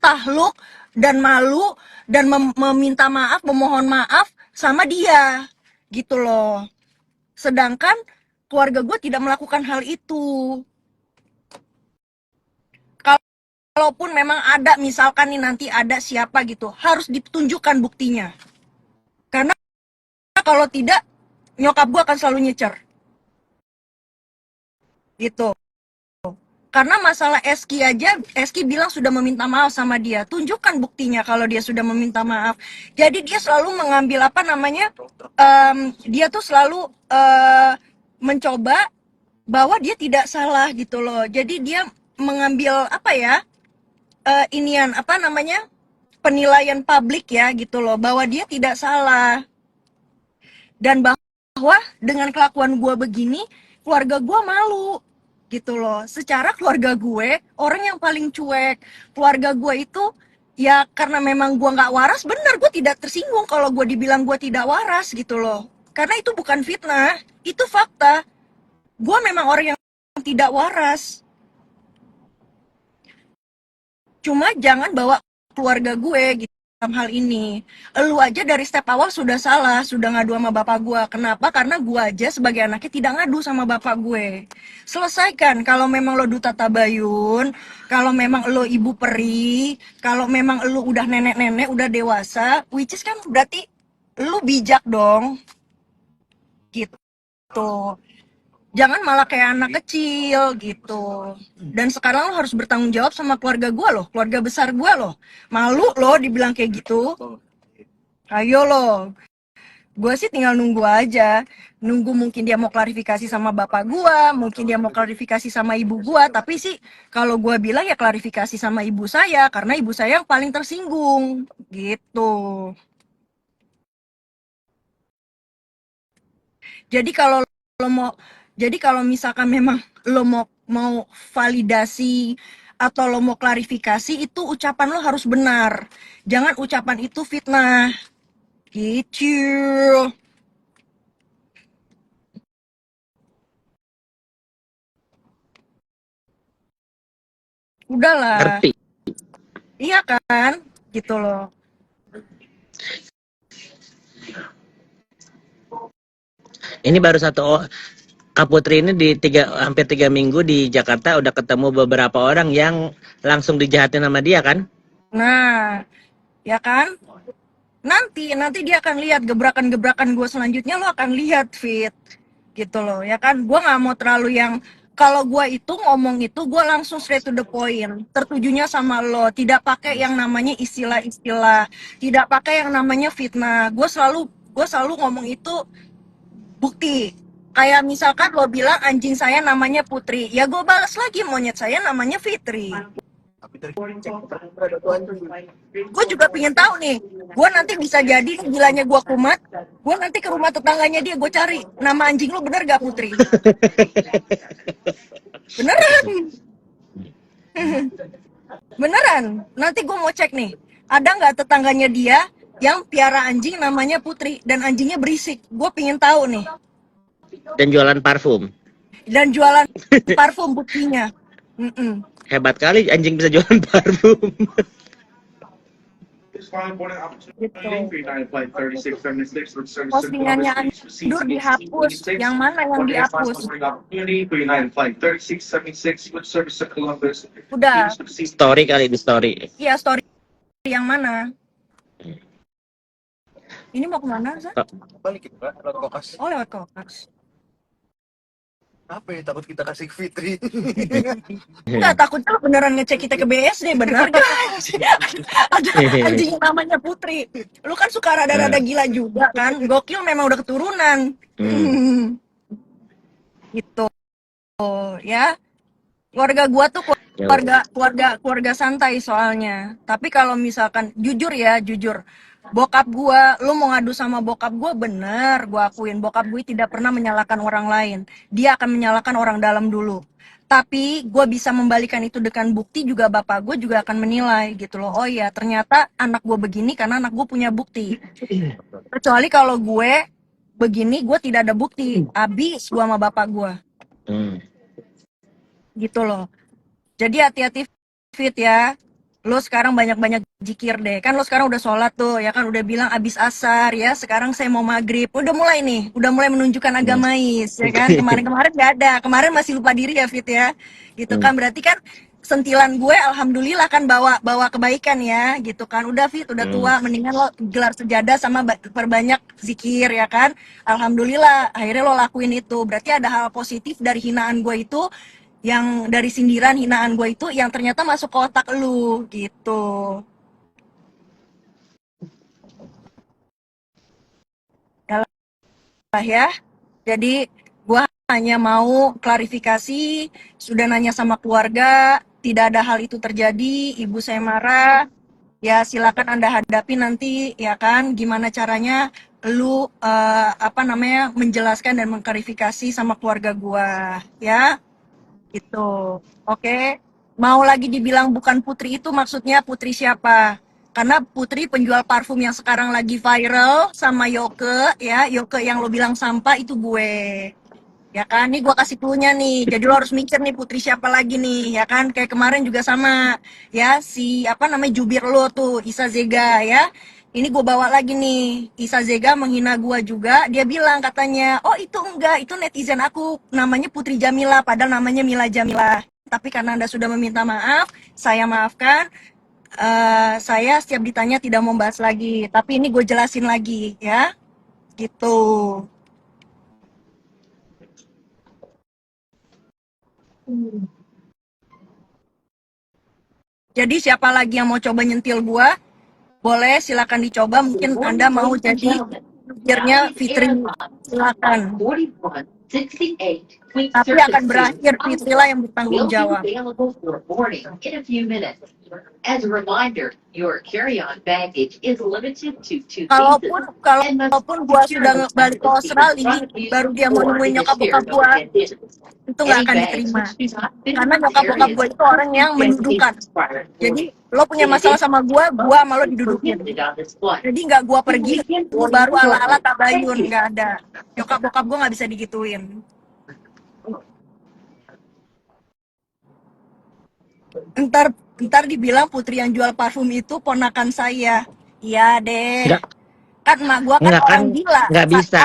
Speaker 1: tahluk dan malu dan meminta maaf, memohon maaf sama dia gitu loh, sedangkan keluarga gue tidak melakukan hal itu. Kalaupun memang ada misalkan nih nanti ada siapa gitu, harus ditunjukkan buktinya, karena kalau tidak nyokap gue akan selalu nyecer gitu. Karena masalah Eski aja, Eski bilang sudah meminta maaf sama dia. Tunjukkan buktinya kalau dia sudah meminta maaf. Jadi dia selalu mengambil apa namanya, dia tuh selalu mencoba bahwa dia tidak salah gitu loh. Jadi dia mengambil apa ya, inian apa namanya, penilaian publik ya gitu loh, bahwa dia tidak salah. Dan bahwa dengan kelakuan gue begini, keluarga gue malu gitu loh. Secara keluarga gue orang yang paling cuek, keluarga gue itu ya karena memang gue nggak waras, bener gue tidak tersinggung kalau gue dibilang gue tidak waras gitu loh, karena itu bukan fitnah, itu fakta. Gue memang orang yang tidak waras, cuma jangan bawa keluarga gue gitu dalam hal ini. Lu aja dari step awal sudah salah, sudah ngadu sama bapak gue. Kenapa? Karena gue aja sebagai anaknya tidak ngadu sama bapak gue. Selesaikan. Kalau memang lo duta tabayun, kalau memang lo ibu peri, kalau memang lo udah nenek-nenek, udah dewasa, which is kan berarti lo bijak dong. Gitu. Jangan malah kayak anak kecil gitu. Dan sekarang lo harus bertanggung jawab sama keluarga gue loh, keluarga besar gue loh. Malu lo dibilang kayak gitu. Ayo lo. Gue sih tinggal nunggu aja. Nunggu mungkin dia mau klarifikasi sama bapak gue, mungkin dia mau klarifikasi sama ibu gue. Tapi sih kalau gue bilang ya klarifikasi sama ibu saya, karena ibu saya yang paling tersinggung gitu. Jadi kalau misalkan memang lo mau validasi atau lo mau klarifikasi, itu ucapan lo harus benar. Jangan ucapan itu fitnah. Gitu. Udahlah.
Speaker 5: Ngerti.
Speaker 1: Iya kan? Gitu loh.
Speaker 5: Ini baru Kak Putri ini hampir 3 minggu di Jakarta udah ketemu beberapa orang yang langsung dijahatin sama dia kan?
Speaker 1: Nah, ya kan? Nanti dia akan lihat gebrakan-gebrakan gue selanjutnya, lo akan lihat Fit, gitu loh, ya kan? Gue nggak mau terlalu yang, kalau gue itu ngomong itu gue langsung straight to the point, tertujunya sama lo, tidak pakai yang namanya istilah-istilah, tidak pakai yang namanya fitnah. Gue selalu ngomong itu bukti. Kayak misalkan lo bilang anjing saya namanya Putri, ya gue balas lagi monyet saya namanya Fitri. Gue juga pengen tahu nih, gue nanti bisa jadi gilanya gue kumat, gue nanti ke rumah tetangganya dia, gue cari nama anjing lo bener gak Putri? Beneran. Beneran, nanti gue mau cek nih, ada nggak tetangganya dia yang piara anjing namanya Putri dan anjingnya berisik. Gue pengen tahu nih.
Speaker 5: Dan jualan parfum.
Speaker 1: Dan jualan parfum buktinya.
Speaker 5: Hebat kali anjing bisa jualan parfum.
Speaker 1: Postingannya Andur dihapus. Yang mana yang dihapus? Udah.
Speaker 5: Story kali di story.
Speaker 1: Iya, story yang mana? Ini mau kemana, Sa?
Speaker 2: Balik kita lewat kokas.
Speaker 1: Oh, lewat kokas.
Speaker 2: Apa ya, takut kita kasih Fitri?
Speaker 1: Enggak, takutnya lo beneran ngecek kita ke BSD, bener guys. Ada anjing yang namanya Putri. Lu kan suka rada-rada gila juga kan. Gokil memang udah keturunan. Gitu. Ya. Keluarga gua tuh keluarga santai soalnya. Tapi kalau misalkan jujur, bokap gua, lu mau ngadu sama bokap gua, bener, gua akuin bokap gue tidak pernah menyalahkan orang lain. Dia akan menyalahkan orang dalam dulu. Tapi gue bisa membalikan itu dengan bukti juga, bapak gue juga akan menilai gitu loh. Oh iya, ternyata anak gue begini karena anak gue punya bukti. Kecuali kalau gue begini, gue tidak ada bukti. Abis gue sama bapak gue. Gitu loh. Jadi hati-hati Fit ya. Lo sekarang banyak-banyak zikir deh. Kan lo sekarang udah sholat tuh, ya kan, udah bilang abis asar ya. Sekarang saya mau maghrib. Udah mulai nih, udah mulai menunjukkan agamais, ya kan. Kemarin nggak ada. Kemarin masih lupa diri ya Fit ya. Gitu kan, berarti kan sentilan gue alhamdulillah kan bawa kebaikan ya, gitu kan. Udah Fit, udah tua, mendingan lo gelar sejadah sama perbanyak zikir ya kan. Alhamdulillah, akhirnya lo lakuin itu. Berarti ada hal positif dari hinaan gue itu, yang dari sindiran hinaan gue itu yang ternyata masuk ke otak lu gitu. Ya, jadi gue hanya mau klarifikasi, sudah nanya sama keluarga, tidak ada hal itu terjadi, ibu saya marah, ya silakan Anda hadapi nanti ya kan, gimana caranya lu menjelaskan dan mengklarifikasi sama keluarga gue ya. Gitu, oke. Mau lagi dibilang bukan Putri itu maksudnya Putri siapa? Karena Putri penjual parfum yang sekarang lagi viral sama Yoke, ya. Yoke yang lo bilang sampah itu gue. Ya kan, nih gue kasih clue-nya nih. Jadi lo harus mikir nih Putri siapa lagi nih, ya kan? Kayak kemarin juga sama, ya si jubir lo tuh, Isa Zega ya. Ini gue bawa lagi nih, Isa Zega menghina gue juga. Dia bilang katanya, oh itu enggak, itu netizen aku, namanya Putri Jamila, padahal namanya Mila Jamila. Tapi karena Anda sudah meminta maaf, saya maafkan. Saya setiap ditanya tidak mau bahas lagi. Tapi ini gue jelasin lagi ya, gitu. Jadi siapa lagi yang mau coba nyentil gue? Boleh, silakan dicoba. Mungkin Anda mau jadi jubirnya Fitri, silakan. Tapi akan berakhir Fitri lah yang bertanggung jawab. Kalaupun gua sudah balik ke Australia, baru dia mau nemuin nyokap bokap gua, itu nggak akan diterima. Karena nyokap bokap gue itu orang yang mendudukan. Jadi lo punya masalah sama gue sama lo didudukin. Jadi nggak gue pergi, gue baru ala-ala tabayun, nggak ada. Nyokap bokap gue nggak bisa digituin. Ntar dibilang Putri yang jual parfum itu ponakan saya. Iya deh.
Speaker 5: Nggak,
Speaker 1: Kan emak gua kan
Speaker 5: nggak kan,
Speaker 1: orang gila.
Speaker 5: nggak bisa.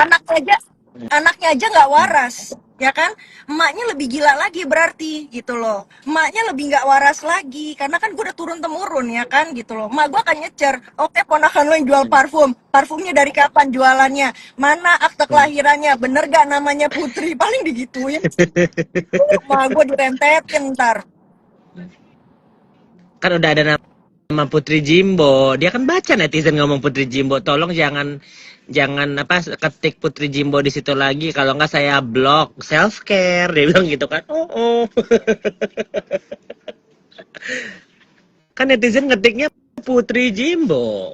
Speaker 1: Anaknya aja nggak waras, ya kan? Emaknya lebih gila lagi berarti gitu loh. Emaknya lebih nggak waras lagi karena kan gue udah turun temurun ya kan gitu loh. Emak gua akan nyecer, oke ponakan lo yang jual parfum, parfumnya dari kapan jualannya, mana akte kelahirannya, bener gak namanya Putri, paling digituin. Emak gua direntetin ntar.
Speaker 5: Kan udah ada nama Putri Jimbo. Dia kan baca netizen ngomong Putri Jimbo. Tolong jangan apa ketik Putri Jimbo di situ lagi. Kalau nggak saya blok. Self care dia bilang gitu kan. Oh. Kan netizen ngetiknya Putri Jimbo.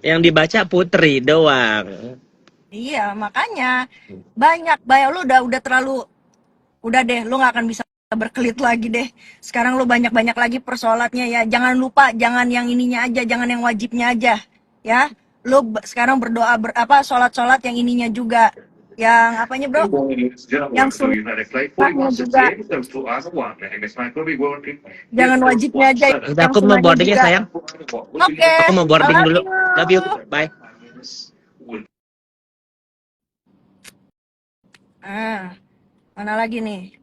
Speaker 5: Yang dibaca Putri doang.
Speaker 1: Iya, makanya banyak lu udah terlalu, udah deh, lu nggak akan bisa berkelit lagi deh. Sekarang lu banyak lagi persoalannya ya. Jangan lupa, jangan yang ininya aja, jangan yang wajibnya aja, ya. Lu sekarang berdoa sholat yang ininya juga, yang apanya bro, yang sunnahnya juga. Jangan wajibnya aja,
Speaker 5: Udah
Speaker 1: yang
Speaker 5: aku mau
Speaker 1: sunnahnya
Speaker 5: boarding ya
Speaker 1: juga.
Speaker 5: sayang.
Speaker 1: Oke,
Speaker 5: Aku mau boarding
Speaker 1: love
Speaker 5: dulu.
Speaker 1: you.
Speaker 5: Love you. Bye.
Speaker 1: Mana lagi nih?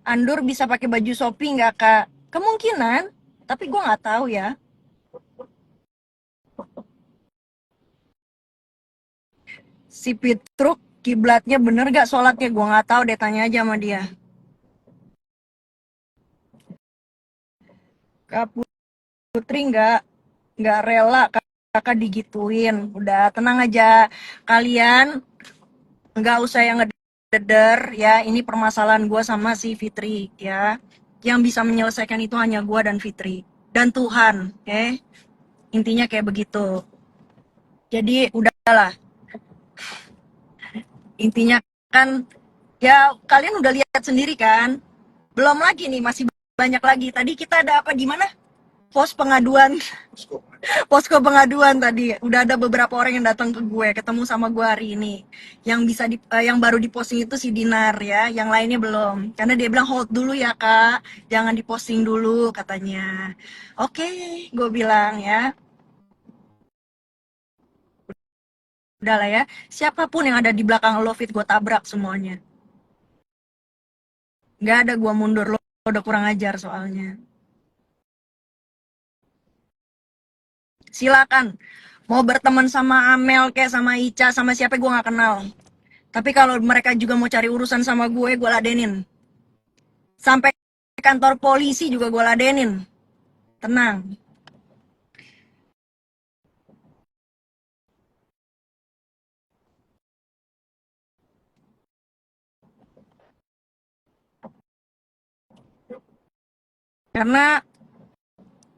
Speaker 1: Andur bisa pakai baju Shopee nggak kak? Kemungkinan, tapi gue nggak tahu ya. Si Pitruk kiblatnya bener gak sholatnya? Gue nggak tahu deh, tanya aja sama dia. Kak Putri nggak rela kakak digituin. Udah tenang aja kalian, nggak usah yang ngededer ya. Ini permasalahan gue sama si Fitri ya. Yang bisa menyelesaikan itu hanya gue dan Fitri dan Tuhan, oke? Intinya kayak begitu. Jadi udahlah. Intinya kan ya kalian udah lihat sendiri kan. Belum lagi nih, masih banyak lagi. Tadi kita ada apa, gimana? Posko pengaduan tadi. Udah ada beberapa orang yang datang ke gue, ketemu sama gue hari ini. Yang baru diposting itu si Dinar ya, yang lainnya belum. Karena dia bilang hold dulu ya kak, jangan diposting dulu katanya. Oke, gue bilang ya. Udah lah ya, siapapun yang ada di belakang lo Fit, gue tabrak semuanya. Gak ada gue mundur, lo udah kurang ajar soalnya. Silakan mau berteman sama Amel kayak sama Ica sama siapa gue nggak kenal, tapi kalau mereka juga mau cari urusan sama gue ladenin. Sampai kantor polisi juga gue ladenin. Tenang. Karena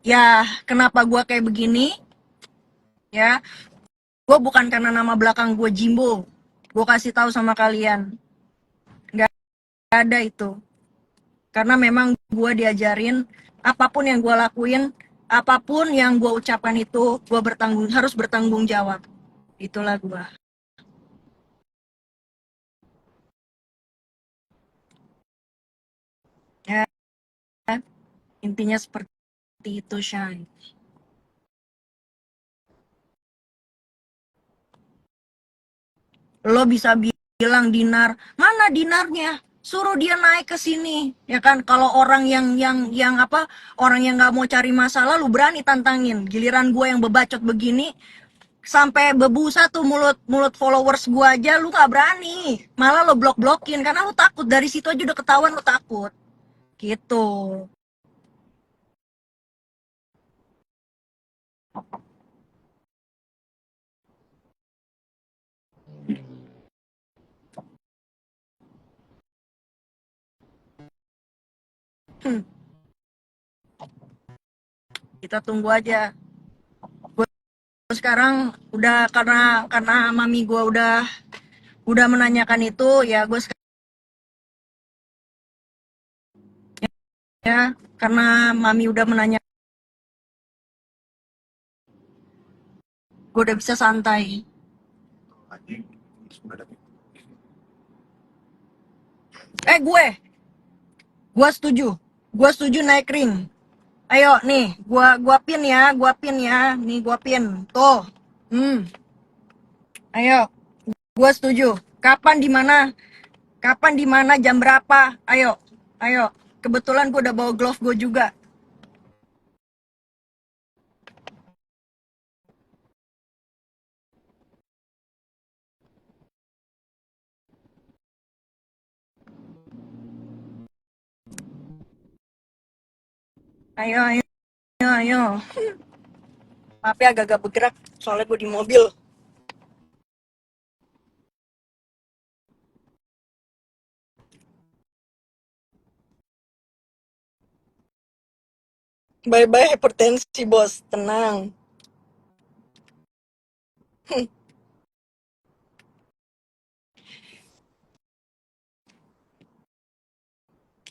Speaker 1: ya kenapa gue kayak begini ya, gue bukan karena nama belakang gue Jimbo. Gue kasih tahu sama kalian, nggak ada itu. Karena memang gue diajarin apapun yang gue lakuin, apapun yang gue ucapkan itu gue harus bertanggung jawab. Itulah gue. Ya, intinya seperti itu, Shine. Lo bisa bilang Dinar, mana Dinarnya? Suruh dia naik ke sini, ya kan? Kalau orang yang apa? Orang yang nggak mau cari masalah, lu berani tantangin. Giliran gue yang bebacot begini, sampai bebusa tuh mulut followers gue aja, lu nggak berani. Malah lo blok-blokin karena lu takut. Dari situ aja udah ketahuan lu takut. Gitu. Kita tunggu aja. sekarang udah karena mami gue udah menanyakan itu ya gue ya karena mami udah menanya gue udah bisa santai. Gue setuju naik ring. Ayo nih, gua pin ya, nih gua pin, tuh, ayo, gua setuju. Kapan di mana, jam berapa? Ayo. Kebetulan gua udah bawa glove gua juga. Ayo. Maaf ya agak-agak bergerak, soalnya gua di mobil. Bye-bye hipertensi, bos. Tenang.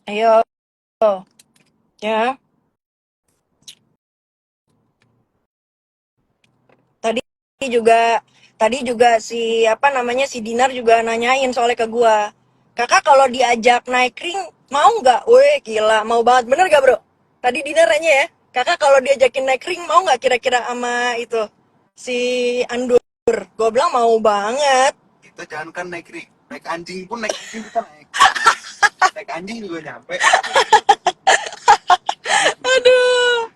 Speaker 1: Ayo, ya. juga Tadi juga si apa namanya si Dinar juga nanyain soalnya ke gua, kakak kalau diajak naik ring mau nggak? Weh gila, mau banget, bener gak bro? Tadi Dinar nanya ya, kakak kalau diajakin naik ring mau nggak kira-kira sama itu si Andur? Gua bilang mau banget.
Speaker 2: Kita jangan kan naik ring, naik anjing pun naik anjing kita naik. Naik anjing juga nyampe.
Speaker 1: Aduh.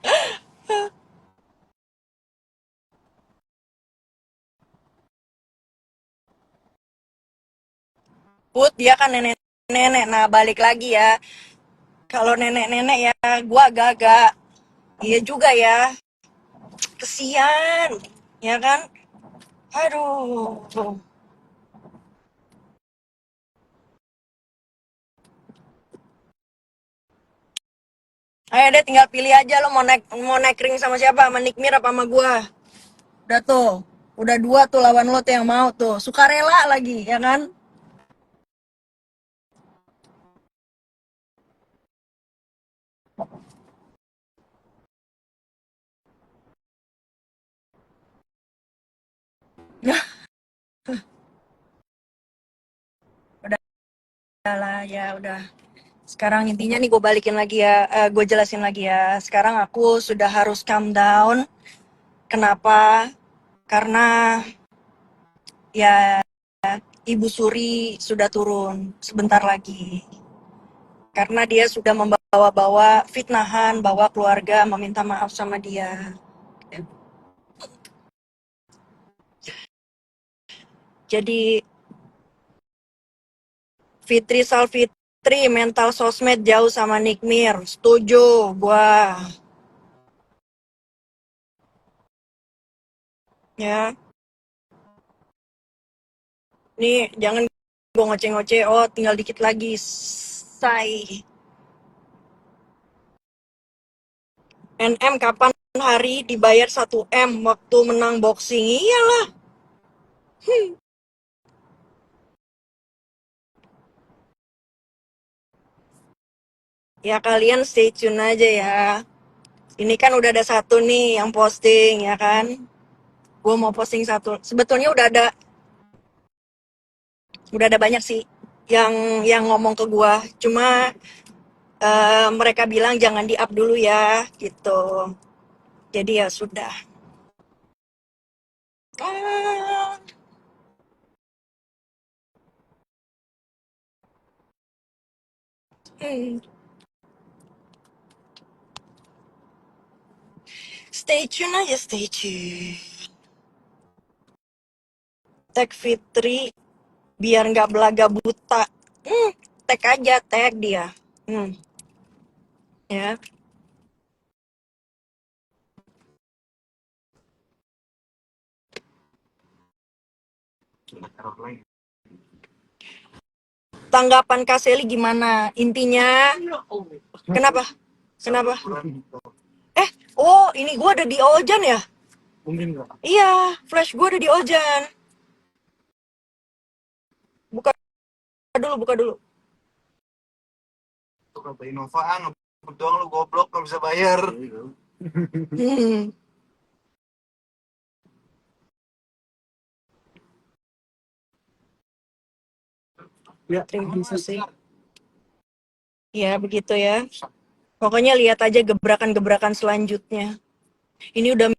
Speaker 1: Put dia kan nenek-nenek, nah balik lagi ya. Kalau nenek-nenek ya gua agak-agak iya juga ya. Kesian, ya kan? Aduh. Ayo deh tinggal pilih aja lo mau naik ring sama siapa, sama Nikmir apa sama gua. Udah tuh, udah dua tuh lawan lo tuh yang mau tuh. Sukarela lagi, ya kan? Udah lah, ya udah. Sekarang intinya nih gue balikin lagi ya, gue jelasin lagi ya. Sekarang aku sudah harus calm down. Kenapa? Karena ya Ibu Suri sudah turun sebentar lagi. Karena dia sudah membawa-bawa fitnahan bahwa keluarga meminta maaf sama dia. Jadi Fitri Salfitri mental sosmed jauh sama Nikmir. Setuju gua. Ya. Nih jangan gua ngoceh-ngoceh. Oh, tinggal dikit lagi. Say. NM kapan hari dibayar 1 M waktu menang boxing? Iyalah. Ya kalian stay tune aja ya. Ini kan udah ada satu nih yang posting ya kan. Gue mau posting satu. Sebetulnya udah ada banyak sih yang ngomong ke gue. Cuma mereka bilang jangan di up dulu ya gitu. Jadi ya sudah. Ah, hmm. Stay tune aja, stay tune. Tag Fitri biar nggak belaga buta. Tag aja, tag dia. Ya. Tanggapan Kak Seli gimana? Intinya, kenapa? Oh, ini gue ada di Ojan ya?
Speaker 4: Mungkin nggak.
Speaker 1: Iya, flash gue ada di Ojan. Buka buka dulu.
Speaker 2: Tuh kata Innova, ngebut doang lu goblok, gak bisa bayar.
Speaker 1: Hmm.
Speaker 4: Ya,
Speaker 1: Terima kasih. Ya, begitu ya. Pokoknya lihat aja gebrakan-gebrakan selanjutnya. Ini udah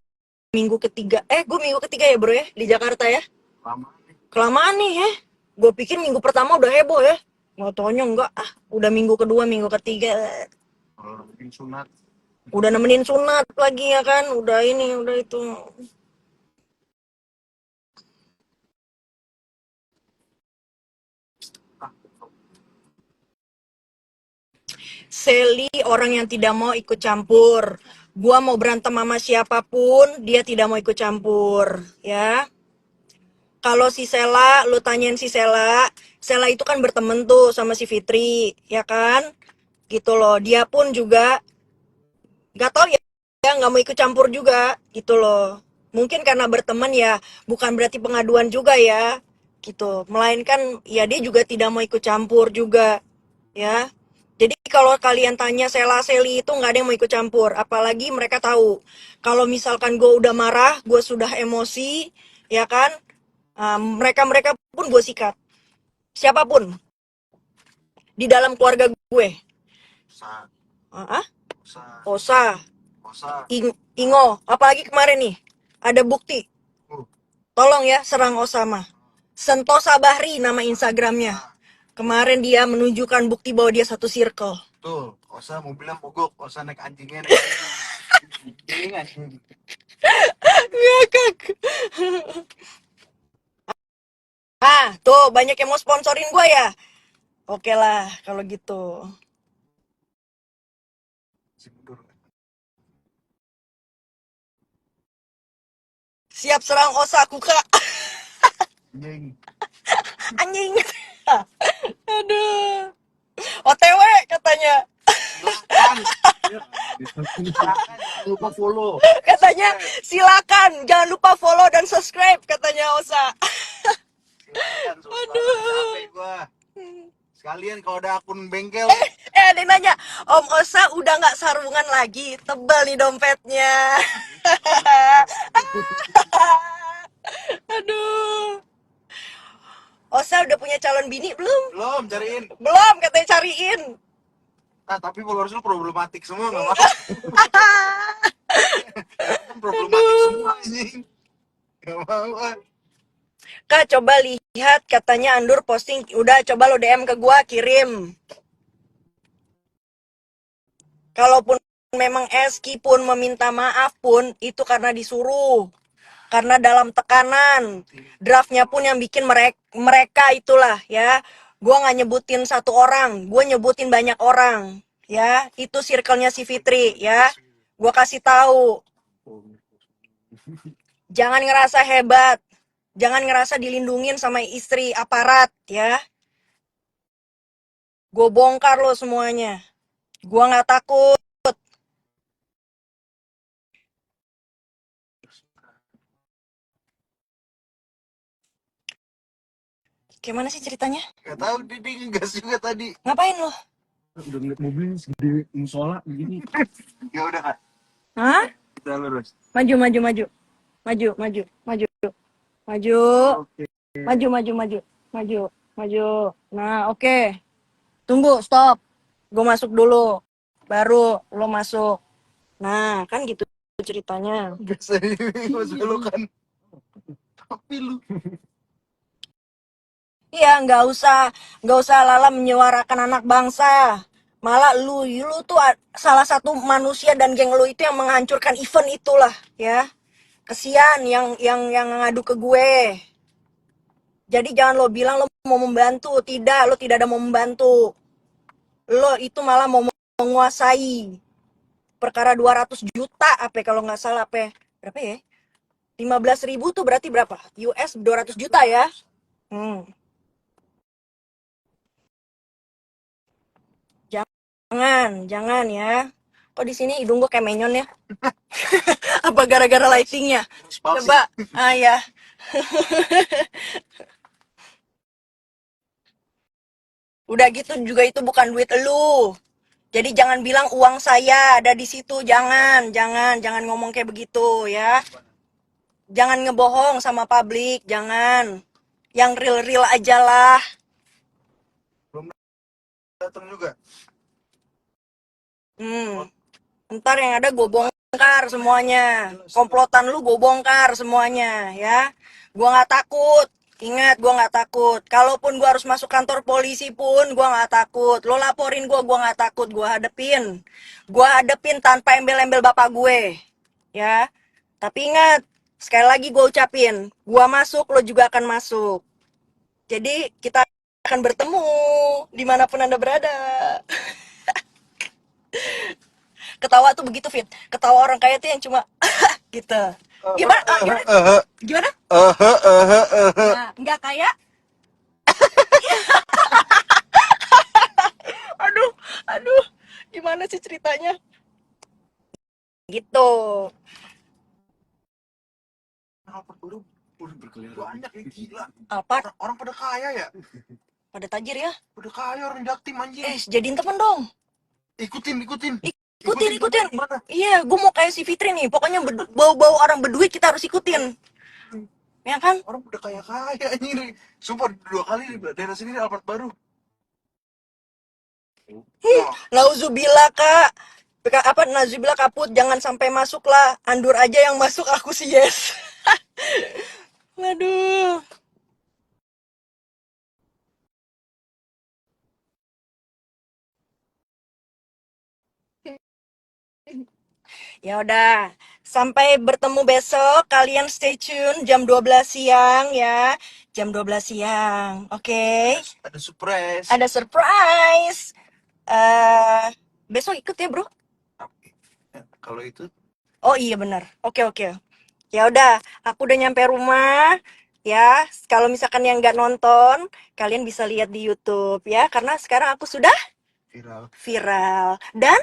Speaker 1: minggu ketiga. Gue minggu ketiga ya bro ya, di Jakarta ya.
Speaker 2: Lama nih.
Speaker 1: Kelamaan nih ya. Gue pikir minggu pertama udah heboh ya. Nggak taunya enggak. Udah minggu kedua, minggu ketiga.
Speaker 2: Kalau bikin sunat.
Speaker 1: Udah nemenin sunat lagi ya kan. Udah ini, udah itu. Sally orang yang tidak mau ikut campur. Gua mau berantem sama siapapun, dia tidak mau ikut campur, ya. Kalau si Sela, lu tanyain si Sela, Sela itu kan berteman tuh sama si Fitri, ya kan? Gitu loh. Dia pun juga nggak tahu ya nggak mau ikut campur juga, gitu loh. Mungkin karena berteman ya, bukan berarti pengaduan juga ya, gitu. Melainkan ya dia juga tidak mau ikut campur juga, ya. Jadi kalau kalian tanya Sela Seli itu nggak ada yang mau ikut campur. Apalagi mereka tahu kalau misalkan gue udah marah, gue sudah emosi, ya kan? Mereka pun gue sikat. Siapapun di dalam keluarga gue.
Speaker 2: Osa,
Speaker 1: Ah,
Speaker 2: osa,
Speaker 1: Osa,
Speaker 2: osa.
Speaker 1: Ingo, apalagi kemarin nih ada bukti.
Speaker 2: Uh,
Speaker 1: Tolong ya serang Osama. Sentosa Bahri nama Instagramnya. Kemarin dia menunjukkan bukti bahwa dia satu circle.
Speaker 2: tuh, osa mau bilang mogok, osa naik anjingnya naik anjing. Anjing.
Speaker 1: Ngakak. Tuh banyak yang mau sponsorin gue ya. Oke lah kalau gitu.
Speaker 2: Si mundur.
Speaker 1: Siap serang Osaku kak.
Speaker 2: Anjing.
Speaker 1: Anjing. Aduh. OTW katanya.
Speaker 2: Silakan. Silakan, jangan lupa follow.
Speaker 1: Katanya silakan jangan lupa follow dan subscribe katanya Osa.
Speaker 2: Silakan,
Speaker 1: Aduh.
Speaker 2: capek gua. Sekalian kalau ada akun bengkel.
Speaker 1: Ada yang nanya, Om Osa udah nggak sarungan lagi, tebal nih dompetnya. Aduh. Osa udah punya calon bini belum?
Speaker 2: Belum cariin.
Speaker 1: Belum, katanya cariin.
Speaker 2: Tapi followers lu problematik semua nggak mau. Problematik semua anjing. Nggak mau ah.
Speaker 1: Kak, coba lihat katanya Andur posting. Udah, coba lo DM ke gua, kirim. Kalaupun memang Eski pun meminta maaf pun, itu karena disuruh. Karena dalam tekanan. Draftnya pun yang bikin mereka itulah ya. Gua nggak nyebutin satu orang, gua nyebutin banyak orang. Ya, itu circle-nya si Fitri ya. Gua kasih tahu. Jangan ngerasa hebat. Jangan ngerasa dilindungin sama istri aparat ya. Gue bongkar lo semuanya. Gue nggak takut. Gimana sih ceritanya?
Speaker 2: Gak tahu dia ngegas juga tadi.
Speaker 1: Ngapain lo?
Speaker 4: Udah ngeliat mobilnya segede musola begini.
Speaker 2: Ya udah Kak.
Speaker 1: Hah?
Speaker 2: Kita lurus.
Speaker 1: Maju, maju, maju. Maju, maju, maju. Maju.
Speaker 2: Oke.
Speaker 1: Maju, maju, maju. Maju, maju. Nah, oke. Tunggu, stop. Gue masuk dulu. Baru lo masuk. Nah, kan gitu ceritanya.
Speaker 2: Gas aja masuk lu kan. Tapi lu.
Speaker 1: Iya, nggak usah lala menyuarakan anak bangsa. Malah lu tuh salah satu manusia dan geng lu itu yang menghancurkan event itulah, ya. Kesian yang ngadu ke gue. Jadi jangan lo bilang lo mau membantu, lo tidak ada mau membantu. Lo itu malah mau menguasai perkara 200 juta apa kalau nggak salah apa. Berapa ya? 15.000 tuh berarti berapa? US 200 juta ya. Jangan ya. Kok di sini hidung gue kayak menyon ya? Apa gara-gara lightingnya? Coba, ya. Udah gitu juga itu bukan duit elu. Jadi jangan bilang uang saya ada di situ, jangan ngomong kayak begitu ya. Jangan ngebohong sama publik, jangan. Yang real-real aja lah.
Speaker 2: Datang juga.
Speaker 1: Ntar yang ada gue bongkar semuanya. Komplotan lu gue bongkar semuanya ya. Gue nggak takut. Ingat, gue nggak takut. Kalaupun gue harus masuk kantor polisi pun, gue nggak takut. Lo laporin gue nggak takut. Gue hadepin. Gue hadepin tanpa embel-embel bapak gue. Ya. Tapi ingat, sekali lagi gue ucapin, gue masuk, lo juga akan masuk. Jadi kita akan bertemu dimanapun Anda berada. Ketawa tuh begitu, Fit. Ketawa orang kaya tuh yang cuma gitu. Gimana? Gimana? Nah, nggak kaya? Aduh. Gimana sih ceritanya? Gitu.
Speaker 2: Alfard baru berkeliaran banyak ya, gila.
Speaker 1: Apa?
Speaker 2: Orang pada kaya ya?
Speaker 1: Pada tajir ya?
Speaker 2: Pada kaya orang Jaktim anjing.
Speaker 1: Jadiin temen dong.
Speaker 2: Ikutin.
Speaker 1: Ikutin.
Speaker 2: Mana?
Speaker 1: Iya, gue mau kayak si Fitri nih. Pokoknya bau-bau orang berduit kita harus ikutin. Ya kan?
Speaker 2: Orang udah kaya anjing. Sumpah 2 kali di daerah sini Alfard baru.
Speaker 1: Nauzubillah kak. Nauzubillah kaput. Jangan sampai masuk lah. Andur aja yang masuk, aku sih yes. Waduh. Ya udah, sampai bertemu besok. Kalian stay tune jam 12 siang ya. Jam 12 siang. Oke.
Speaker 2: Ada surprise.
Speaker 1: Ada surprise. Besok ikut ya, Bro.
Speaker 2: Kalau itu
Speaker 1: Oh iya benar. Oke. Ya udah, aku udah nyampe rumah. Ya, kalau misalkan yang nggak nonton, kalian bisa lihat di YouTube ya. Karena sekarang aku sudah viral dan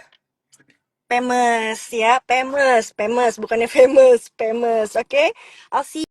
Speaker 1: famous ya, famous, bukannya famous. Oke, I'll see